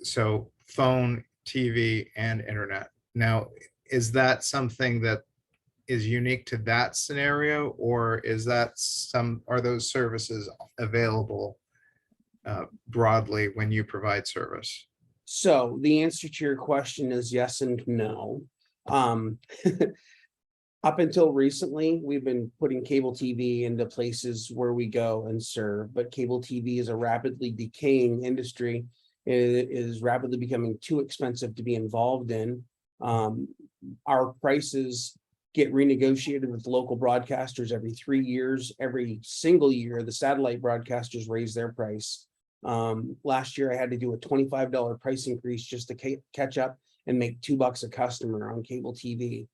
[SPEAKER 2] So phone, TV, and internet. Now, is that something that is unique to that scenario, or are those services available broadly when you provide service?
[SPEAKER 3] So the answer to your question is yes and no. Up until recently, we've been putting cable TV into places where we go and serve, but cable TV is a rapidly decaying industry. It is rapidly becoming too expensive to be involved in. Our prices get renegotiated with local broadcasters every 3 years. Every single year, the satellite broadcasters raise their price. Last year, I had to do a $25 price increase just to catch up and make $2 a customer on cable TV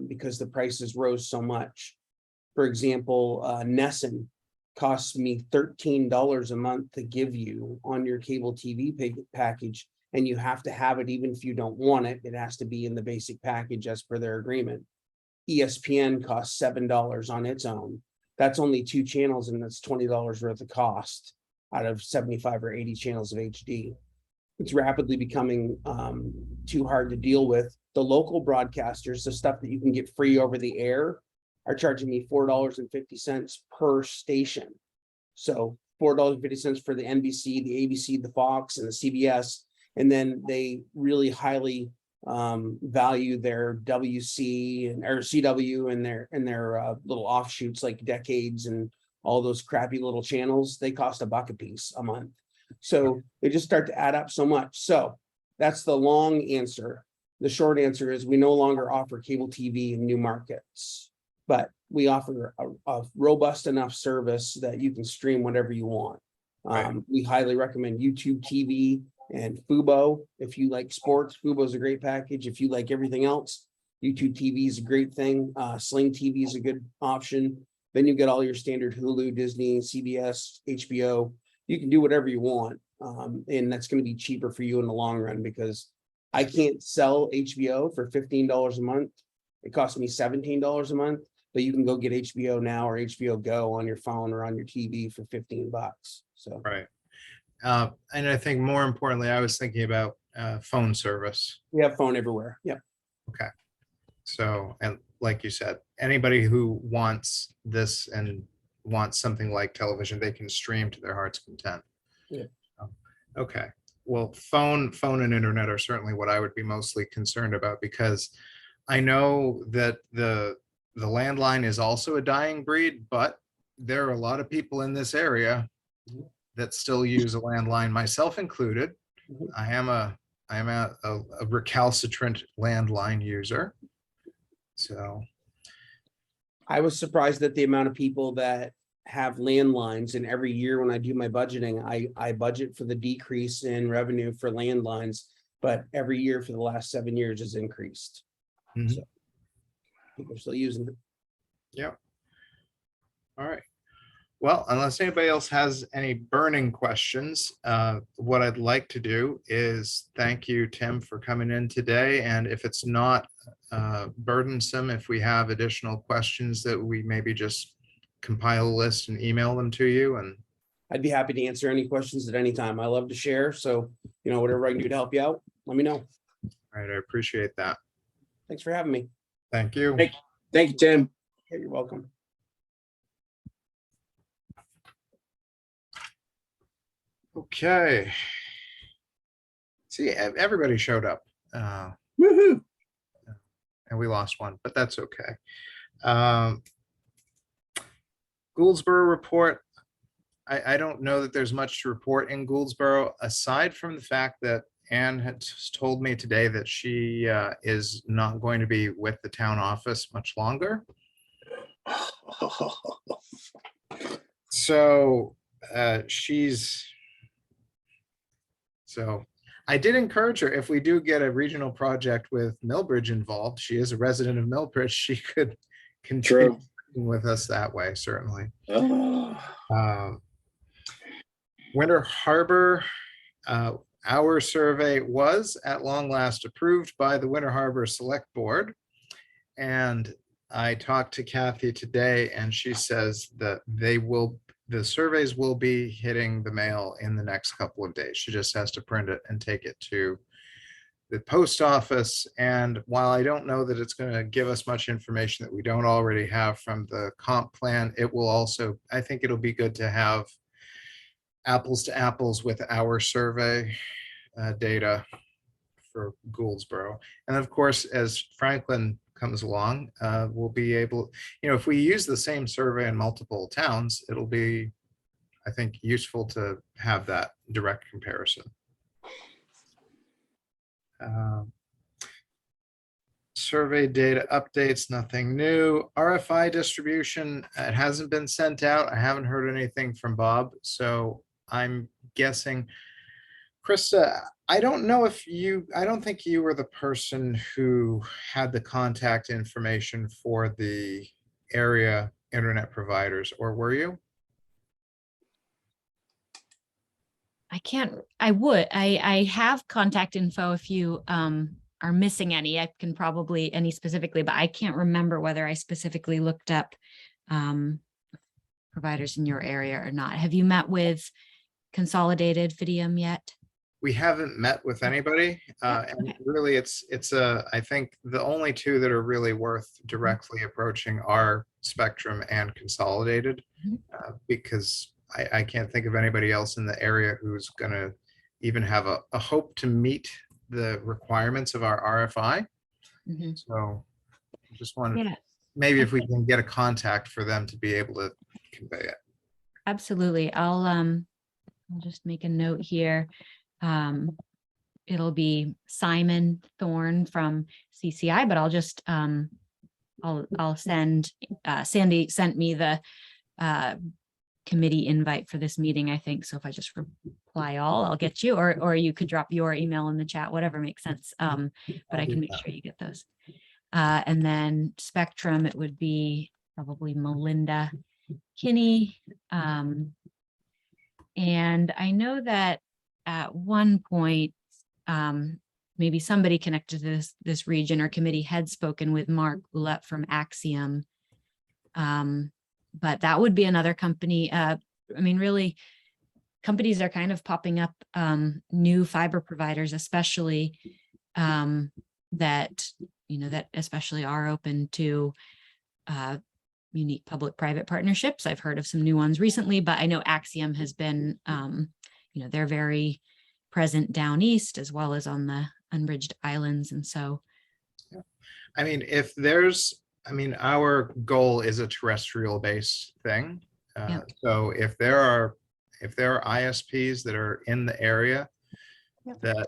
[SPEAKER 3] because the prices rose so much. For example, Nessun costs me $13 a month to give you on your cable TV package, and you have to have it even if you don't want it. It has to be in the basic package as per their agreement. ESPN costs $7 on its own. That's only 2 channels, and that's $20 worth of cost out of 75 or 80 channels of HD. It's rapidly becoming too hard to deal with. The local broadcasters, the stuff that you can get free over the air, are charging me $4.50 per station. So $4.50 for the NBC, the ABC, the Fox, and the CBS. And then they really highly value their WC or CW and their little offshoots like Decades and all those crappy little channels. They cost $1 a piece a month. So they just start to add up so much. So that's the long answer. The short answer is we no longer offer cable TV in new markets, but we offer a robust enough service that you can stream whatever you want.
[SPEAKER 2] Right.
[SPEAKER 3] We highly recommend YouTube TV and Fubo. If you like sports, Fubo is a great package. If you like everything else, YouTube TV is a great thing. Sling TV is a good option. Then you get all your standard Hulu, Disney, CBS, HBO. You can do whatever you want. And that's going to be cheaper for you in the long run, because I can't sell HBO for $15 a month. It costs me $17 a month, but you can go get HBO Now or HBO Go on your phone or on your TV for $15. So
[SPEAKER 2] Right. And I think more importantly, I was thinking about phone service.
[SPEAKER 3] we have phone everywhere. Yep.
[SPEAKER 2] So, and like you said, anybody who wants this and wants something like television, they can stream to their heart's content.
[SPEAKER 3] Yeah.
[SPEAKER 2] Okay, well, phone and internet are certainly what I would be mostly concerned about, because I know that the landline is also a dying breed, but there are a lot of people in this area that still use a landline, myself included.
[SPEAKER 3] Mhm.
[SPEAKER 2] I am a recalcitrant landline user. So,
[SPEAKER 3] I was surprised at the amount of people that have landlines, and every year when I do my budgeting, I budget for the decrease in revenue for landlines, but every year for the last 7 years has increased.
[SPEAKER 2] mhm,
[SPEAKER 3] So people are still using it.
[SPEAKER 2] yeah. All right. Well, unless anybody else has any burning questions, what I'd like to do is thank you, Tim, for coming in today. And if it's not burdensome, if we have additional questions, that we maybe just compile a list and email them to you. And
[SPEAKER 3] I'd be happy to answer any questions at any time. I love to share. So, whatever I can do to help you out, let me know.
[SPEAKER 2] all right, I appreciate that.
[SPEAKER 3] Thanks for having me.
[SPEAKER 2] Thank you.
[SPEAKER 1] Thank you, Tim.
[SPEAKER 3] Yeah, you're welcome.
[SPEAKER 2] Okay. See, everybody showed up.
[SPEAKER 1] Woohoo.
[SPEAKER 2] And we lost one, but that's okay. Gouldsboro report. I don't know that there's much to report in Gouldsboro, aside from the fact that Anne had told me today that she is not going to be with the town office much longer. So so I did encourage her, if we do get a regional project with Millbridge involved, she is a resident of Millbridge, she could continue
[SPEAKER 1] True.
[SPEAKER 2] working with us that way, certainly.
[SPEAKER 1] Oh,
[SPEAKER 2] Winter Harbor, our survey was at long last approved by the Winter Harbor Select Board. And I talked to Kathy today, and she says that the surveys will be hitting the mail in the next couple of days. She just has to print it and take it to the post office. And while I don't know that it's going to give us much information that we don't already have from the comp plan, it will also, I think it'll be good to have apples to apples with our survey data for Gouldsboro. And of course, as Franklin comes along, we'll be able, if we use the same survey in multiple towns, it'll be, I think, useful to have that direct comparison. Survey data updates, nothing new. RFI distribution, it hasn't been sent out. I haven't heard anything from Bob, so I'm guessing. Krista, I don't know if I don't think you were the person who had the contact information for the area internet providers, or were you?
[SPEAKER 4] I have contact info if you are missing any. I can probably any specifically, but I can't remember whether I specifically looked up providers in your area or not. Have you met with Consolidated Fidium yet?
[SPEAKER 2] We haven't met with anybody, and really it's I think the only two that are really worth directly approaching are Spectrum and Consolidated, because I can't think of anybody else in the area who's going to even have a hope to meet the requirements of our RFI. So just wanted, maybe if we can get a contact for them to be able to convey it. Absolutely.
[SPEAKER 4] I'll just make a note here. It'll be Simon Thorne from CCI, but I'll just I'll send Sandy sent me the committee invite for this meeting, I think. So if I just reply all, I'll get you, or you could drop your email in the chat, whatever makes sense. But
[SPEAKER 2] I'll
[SPEAKER 4] I
[SPEAKER 2] do
[SPEAKER 4] can make
[SPEAKER 2] that.
[SPEAKER 4] sure you get those. And then Spectrum, it would be probably Melinda Kinney. And I know that at one point, maybe somebody connected to this region or committee had spoken with Mark Ouellette from Axiom. But that would be another company. I mean, really, companies are kind of popping up, new fiber providers, especially that, that especially are open to unique public-private partnerships. I've heard of some new ones recently, but I know Axiom has been, they're very present down east as well as on the unbridged islands. And so,
[SPEAKER 2] I mean, our goal is a terrestrial based thing.
[SPEAKER 4] Yep.
[SPEAKER 2] So if there are ISPs that are in the area
[SPEAKER 5] Yep.
[SPEAKER 2] that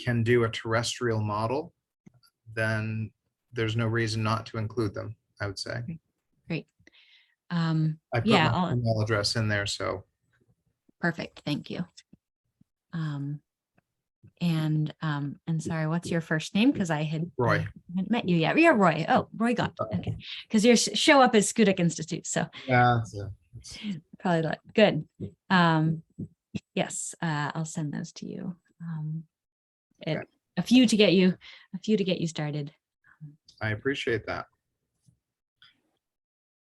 [SPEAKER 2] can do a terrestrial model, then there's no reason not to include them, I would say.
[SPEAKER 4] great.
[SPEAKER 2] I put
[SPEAKER 4] Yeah,
[SPEAKER 2] my email address in there, so.
[SPEAKER 4] Perfect. Thank you. And sorry, what's your first name? Because I hadn't
[SPEAKER 2] Roy.
[SPEAKER 4] met you yet. Yeah, Roy. Oh, Roy Gott. Okay. Because you show up as Schoodic Institute. So
[SPEAKER 2] Yeah.
[SPEAKER 4] probably good. Yes, I'll send those to you.
[SPEAKER 2] Okay.
[SPEAKER 4] A few to get you started.
[SPEAKER 2] I appreciate that.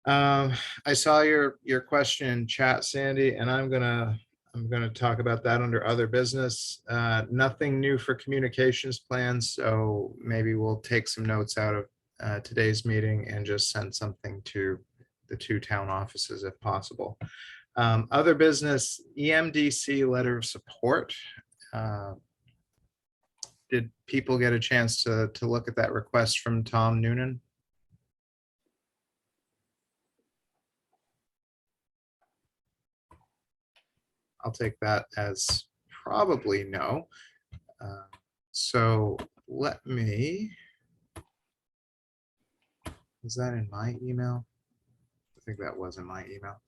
[SPEAKER 2] I saw your question in chat, Sandy, and I'm gonna talk about that under other business. Nothing new for communications plans, so maybe we'll take some notes out of today's meeting and just send something to the 2 town offices if possible. Other business, EMDC letter of support. Did people get a chance to look at that request from Tom Noonan? I'll take that as probably no. So let me, is that in my email? I think that was in my email.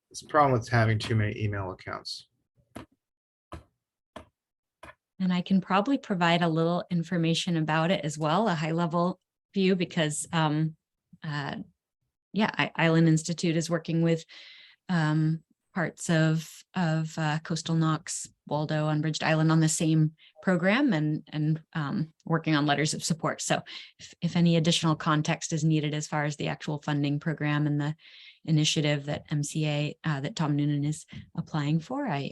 [SPEAKER 2] It's a problem with having too many email accounts.
[SPEAKER 4] And I can probably provide a little information about it as well, a high level view, because Island Institute is working with parts of Coastal Knox, Waldo, Unbridged Island on the same program and working on letters of support. So if any additional context is needed as far as the actual funding program and the initiative that MCA, that Tom Noonan is applying for, I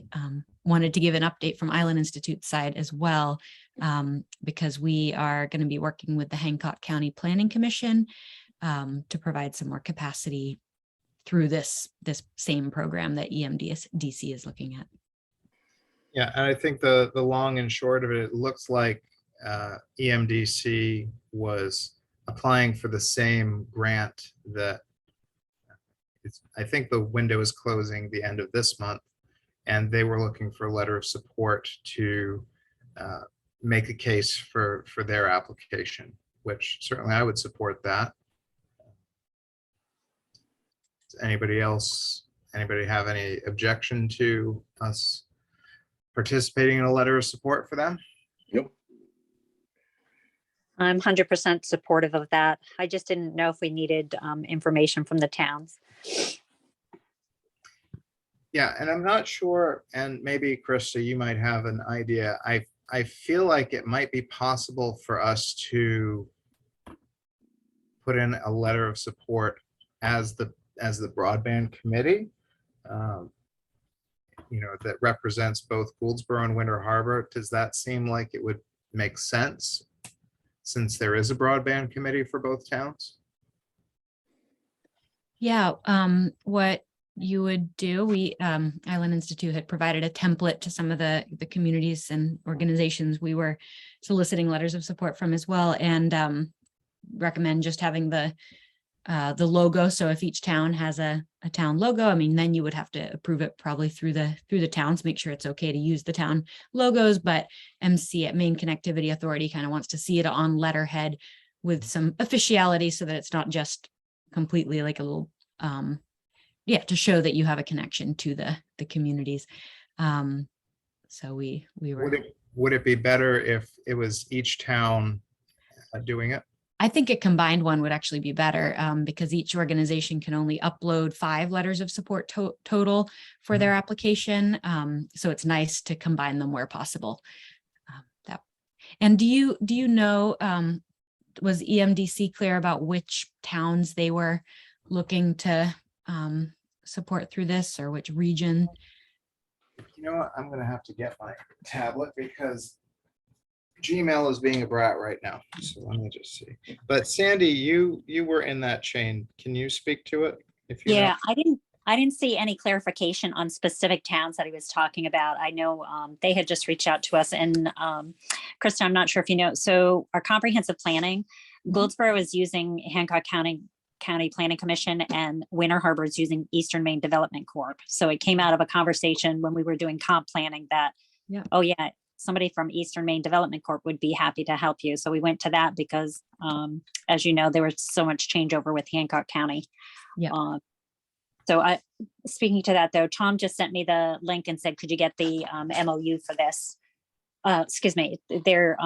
[SPEAKER 4] wanted to give an update from Island Institute side as well, because we are going to be working with the Hancock County Planning Commission to provide some more capacity through this same program that EMDC is looking at.
[SPEAKER 2] Yeah, and I think the long and short of it, it looks like EMDC was applying for the same grant that I think the window is closing the end of this month, and they were looking for a letter of support to make a case for their application, which certainly I would support that. Does anybody have any objection to us participating in a letter of support for them?
[SPEAKER 1] Nope.
[SPEAKER 5] I'm 100% supportive of that. I just didn't know if we needed information from the towns.
[SPEAKER 2] Yeah, and I'm not sure, and maybe Krista, you might have an idea. I feel like it might be possible for us to put in a letter of support as the broadband committee, that represents both Gouldsboro and Winter Harbor. Does that seem like it would make sense since there is a broadband committee for both towns?
[SPEAKER 4] Yeah, what you would do, Island Institute had provided a template to some of the communities and organizations we were soliciting letters of support from as well, and recommend just having the logo. So if each town has a town logo, I mean, then you would have to approve it probably through the towns, make sure it's okay to use the town logos. But MC, Maine Connectivity Authority, kind of wants to see it on letterhead with some officiality so that it's not just completely like a little, yeah, to show that you have a connection to the communities. So we were.
[SPEAKER 2] Would it be better if it was each town doing it?
[SPEAKER 4] I think a combined one would actually be better, because each organization can only upload 5 letters of support total for their application. So it's nice to combine them where possible. And do you know, was EMDC clear about which towns they were looking to support through this, or which region?
[SPEAKER 2] You know what? I'm gonna have to get my tablet because Gmail is being a brat right now. So let me just see. But Sandy, you were in that chain. Can you speak to it? If you know?
[SPEAKER 5] Yeah, I didn't see any clarification on specific towns that he was talking about. I know they had just reached out to us, and Krista, I'm not sure if you know, so our comprehensive planning, Goldsboro is using Hancock County Planning Commission, and Winter Harbor is using Eastern Maine Development Corp. So it came out of a conversation when we were doing comp planning that,
[SPEAKER 4] Yeah.
[SPEAKER 5] oh yeah, somebody from Eastern Maine Development Corp would be happy to help you. So we went to that because, as you know, there was so much changeover with Hancock County.
[SPEAKER 4] Yeah.
[SPEAKER 5] So speaking to that though, Tom just sent me the link and said, could you get the MOU for this? Excuse me, they're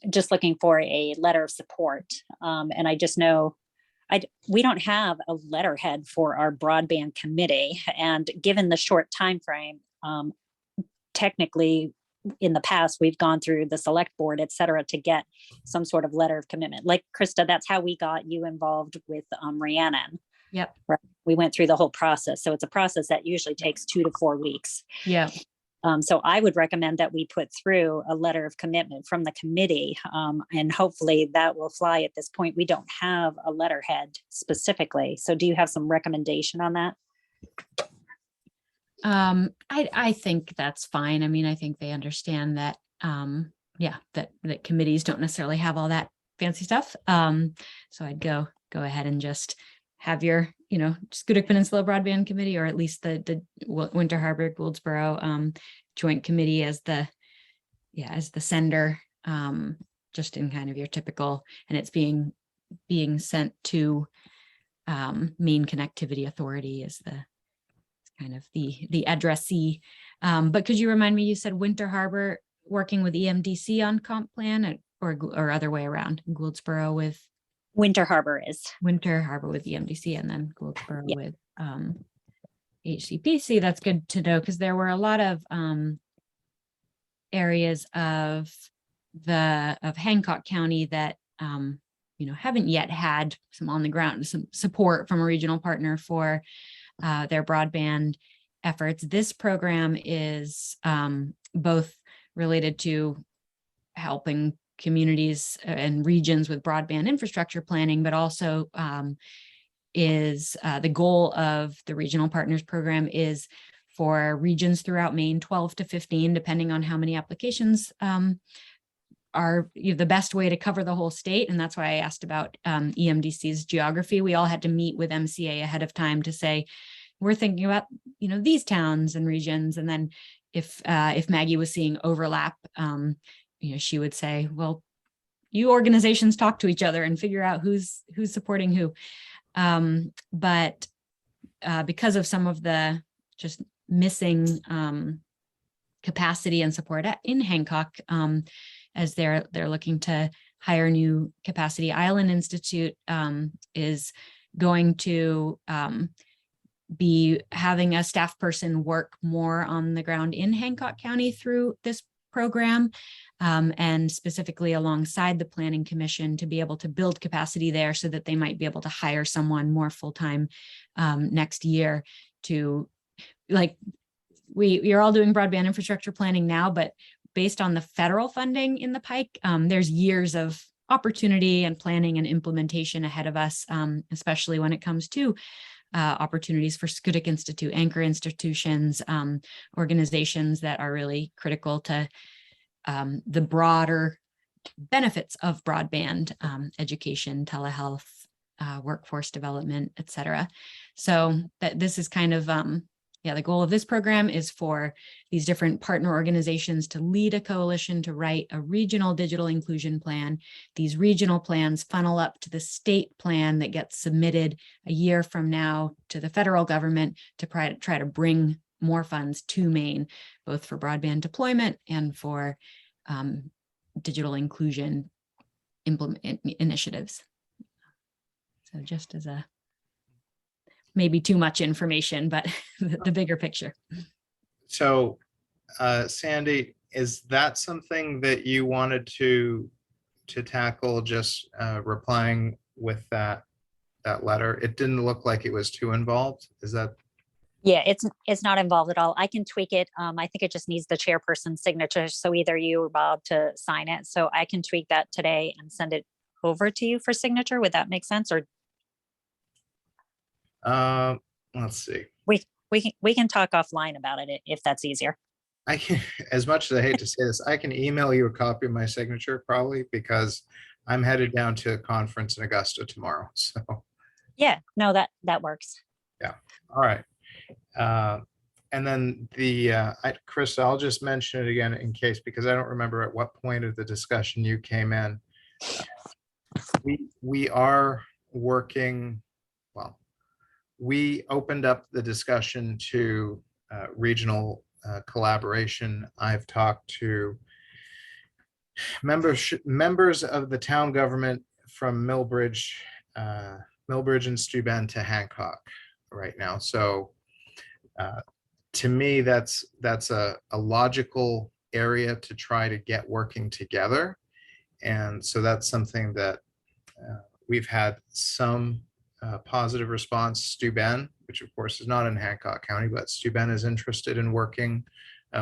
[SPEAKER 5] just looking for a letter of support. And I just know we don't have a letterhead for our broadband committee. And given the short time frame, technically in the past, we've gone through the select board, et cetera, to get some sort of letter of commitment. Like Krista, that's how we got you involved with Rhiannon.
[SPEAKER 4] Yep.
[SPEAKER 5] Right. We went through the whole process. So it's a process that usually takes 2 to 4 weeks.
[SPEAKER 4] Yeah.
[SPEAKER 5] So I would recommend that we put through a letter of commitment from the committee, and hopefully that will fly. At this point, we don't have a letterhead specifically. So do you have some recommendation on that?
[SPEAKER 4] I think that's fine. I mean, I think they understand that, yeah, that committees don't necessarily have all that fancy stuff. So I'd go ahead and just have your, Schoodic Peninsula Broadband Committee, or at least the Winter Harbor Goldsboro Joint Committee as the sender, just in kind of your typical, and it's being sent to Maine Connectivity Authority is the kind of the addressee. But could you remind me, you said Winter Harbor working with EMDC on comp plan, or other way around, Goldsboro with
[SPEAKER 5] Winter Harbor is.
[SPEAKER 4] Winter Harbor with EMDC, and then Goldsboro
[SPEAKER 5] Yeah.
[SPEAKER 4] with HCPC. That's good to know, because there were a lot of areas of Hancock County that haven't yet had some on the ground, some support from a regional partner for their broadband efforts. This program is both related to helping communities and regions with broadband infrastructure planning, but also is the goal of the regional partners program is for regions throughout Maine, 12 to 15, depending on how many applications are the best way to cover the whole state. And that's why I asked about EMDC's geography. We all had to meet with MCA ahead of time to say, we're thinking about, these towns and regions. And then if Maggie was seeing overlap, she would say, well, you organizations talk to each other and figure out who's supporting who. But because of some of the just missing capacity and support in Hancock, as they're looking to hire new capacity, Island Institute is going to be having a staff person work more on the ground in Hancock County through this program, and specifically alongside the Planning Commission to be able to build capacity there so that they might be able to hire someone more full-time next year to, we are all doing broadband infrastructure planning now, but based on the federal funding in the pike, there's years of opportunity and planning and implementation ahead of us, especially when it comes to opportunities for Schoodic Institute, anchor institutions, organizations that are really critical to the broader benefits of broadband, education, telehealth, workforce development, et cetera. So that this is kind of yeah, the goal of this program is for these different partner organizations to lead a coalition to write a regional digital inclusion plan. These regional plans funnel up to the state plan that gets submitted a year from now to the federal government to try to bring more funds to Maine, both for broadband deployment and for digital inclusion initiatives. So just as a maybe too much information, but the bigger picture.
[SPEAKER 2] So, Sandy, is that something that you wanted to tackle, just replying with that letter? It didn't look like it was too involved. Is that?
[SPEAKER 5] Yeah, it's not involved at all. I can tweak it. I think it just needs the chairperson's signature. So either you or Bob to sign it. So I can tweak that today and send it over to you for signature. Would that make sense? Or
[SPEAKER 2] Let's see.
[SPEAKER 5] we can talk offline about it if that's easier.
[SPEAKER 2] I can, as much as I hate to say this, I can email you a copy of my signature probably, because I'm headed down to a conference in Augusta tomorrow. So,
[SPEAKER 5] Yeah, no, that works.
[SPEAKER 2] all right. And then Chris, I'll just mention it again in case, because I don't remember at what point of the discussion you came in. We are working, well, we opened up the discussion to regional collaboration. I've talked to members of the town government from Millbridge and Steuben to Hancock right now. So to me, that's a logical area to try to get working together. And so that's something that we've had some positive response. Steuben, which of course is not in Hancock County, but Steuben is interested in working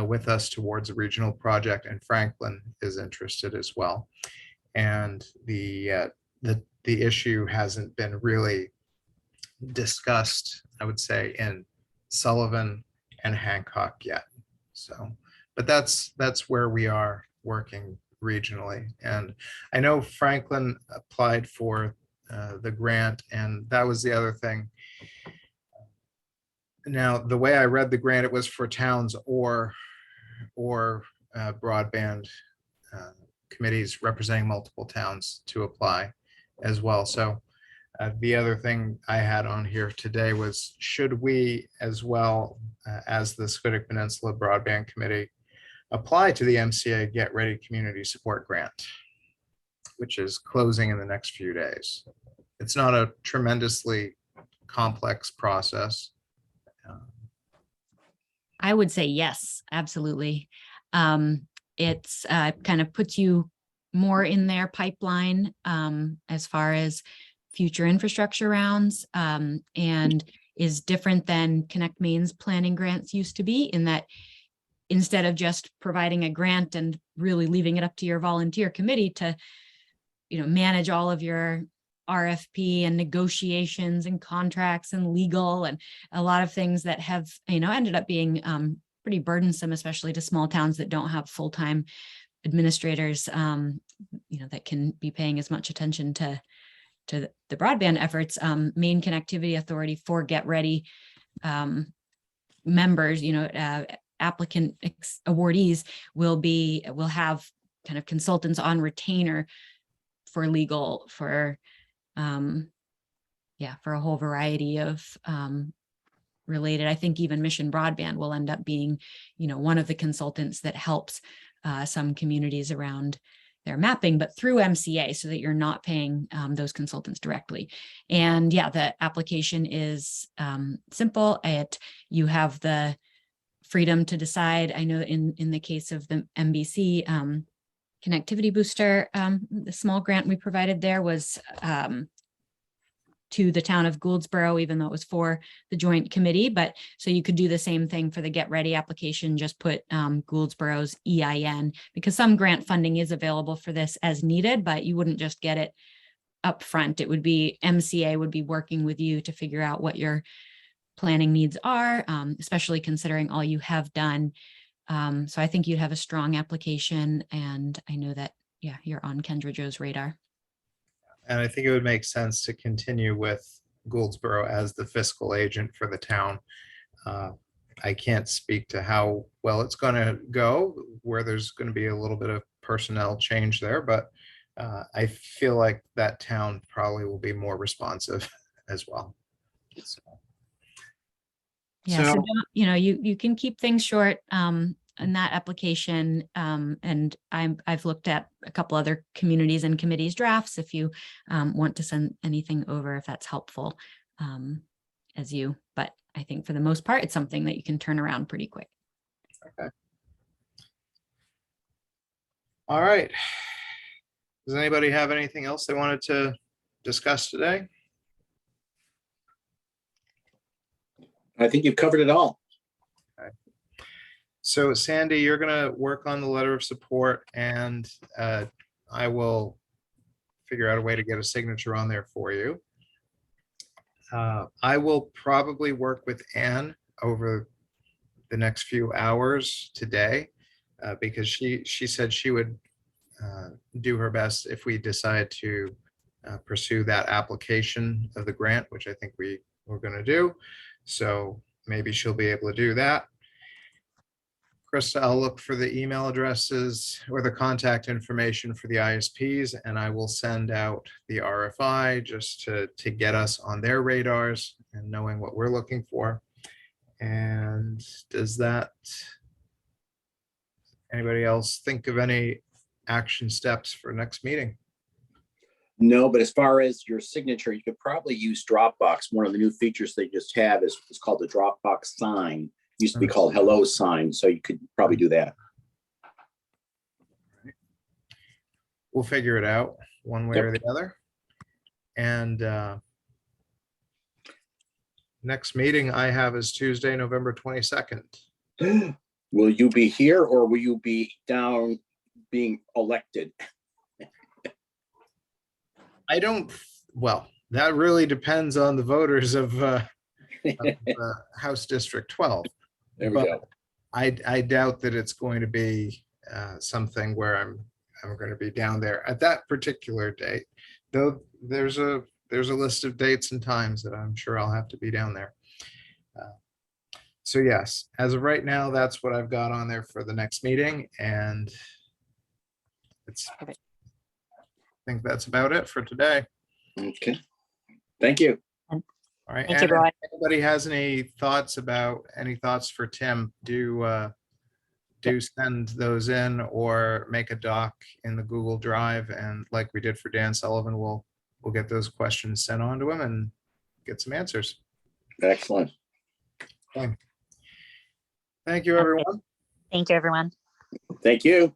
[SPEAKER 2] with us towards a regional project, and Franklin is interested as well. And the issue hasn't been really discussed, I would say, in Sullivan and Hancock yet. So, but that's where we are working regionally. And I know Franklin applied for the grant, and that was the other thing. Now, the way I read the grant, it was for towns or broadband committees representing multiple towns to apply as well. So the other thing I had on here today was, should we as well as the Squitick Peninsula Broadband Committee apply to the MCA Get Ready Community Support Grant, which is closing in the next few days. It's not a tremendously complex process.
[SPEAKER 4] I would say yes, absolutely. It's kind of puts you more in their pipeline as far as future infrastructure rounds, and is different than Connect Maine's planning grants used to be, in that instead of just providing a grant and really leaving it up to your volunteer committee to, manage all of your RFP and negotiations and contracts and legal and a lot of things that have, ended up being pretty burdensome, especially to small towns that don't have full-time administrators, that can be paying as much attention to the broadband efforts. Maine Connectivity Authority for Get Ready members, applicant awardees will have kind of consultants on retainer for legal, for a whole variety of related. I think even Mission Broadband will end up being, one of the consultants that helps some communities around their mapping, but through MCA, so that you're not paying those consultants directly. And the application is simple. You have the freedom to decide. I know in the case of the MBC Connectivity Booster, the small grant we provided there was to the town of Gouldsboro, even though it was for the joint committee. But so you could do the same thing for the Get Ready application, just put Gouldsboro's EIN, because some grant funding is available for this as needed, but you wouldn't just get it up front. It would be MCA would be working with you to figure out what your planning needs are, especially considering all you have done. So I think you'd have a strong application, and I know that, you're on Kendra Jo's radar.
[SPEAKER 2] And I think it would make sense to continue with Gouldsboro as the fiscal agent for the town. I can't speak to how well it's going to go, where there's going to be a little bit of personnel change there, but I feel like that town probably will be more responsive as well. So,
[SPEAKER 4] Yeah, so
[SPEAKER 2] So-
[SPEAKER 4] don't- you know, you can keep things short in that application. And I've looked at a couple other communities and committees drafts if you want to send anything over, if that's helpful but I think for the most part, it's something that you can turn around pretty quick.
[SPEAKER 2] All right. Does anybody have anything else they wanted to discuss today?
[SPEAKER 1] I think you've covered it all.
[SPEAKER 2] So Sandy, you're gonna work on the letter of support, and I will figure out a way to get a signature on there for you. I will probably work with Anne over the next few hours today, because she said she would do her best if we decide to pursue that application of the grant, which I think we're gonna do. So maybe she'll be able to do that. Krista, I'll look for the email addresses or the contact information for the ISPs, and I will send out the RFI just to get us on their radars and knowing what we're looking for. And does that, anybody else think of any action steps for next meeting?
[SPEAKER 1] No, but as far as your signature, you could probably use Dropbox. One of the new features they just have is called the Dropbox sign. Used to be called Hello sign, so you could probably do that.
[SPEAKER 2] We'll figure it out one way or the other. And next meeting I have is Tuesday, November 22nd.
[SPEAKER 1] Will you be here or will you be down being elected?
[SPEAKER 2] I don't, well, that really depends on the voters of House District 12.
[SPEAKER 1] There we
[SPEAKER 2] But
[SPEAKER 1] go.
[SPEAKER 2] I doubt that it's going to be something where I'm going to be down there at that particular date. Though there's a list of dates and times that I'm sure I'll have to be down there. So yes, as of right now, that's what I've got on there for the next meeting, and I think that's about it for today.
[SPEAKER 1] Okay. Thank you.
[SPEAKER 2] All right.
[SPEAKER 5] Thank
[SPEAKER 2] And
[SPEAKER 5] you,
[SPEAKER 2] if
[SPEAKER 5] Roy.
[SPEAKER 2] anybody has any thoughts for Tim, do send those in or make a doc in the Google Drive, and like we did for Dan Sullivan, we'll get those questions sent on to him and get some answers.
[SPEAKER 1] Excellent.
[SPEAKER 2] Thank you, everyone.
[SPEAKER 5] Thank you, everyone.
[SPEAKER 1] Thank you.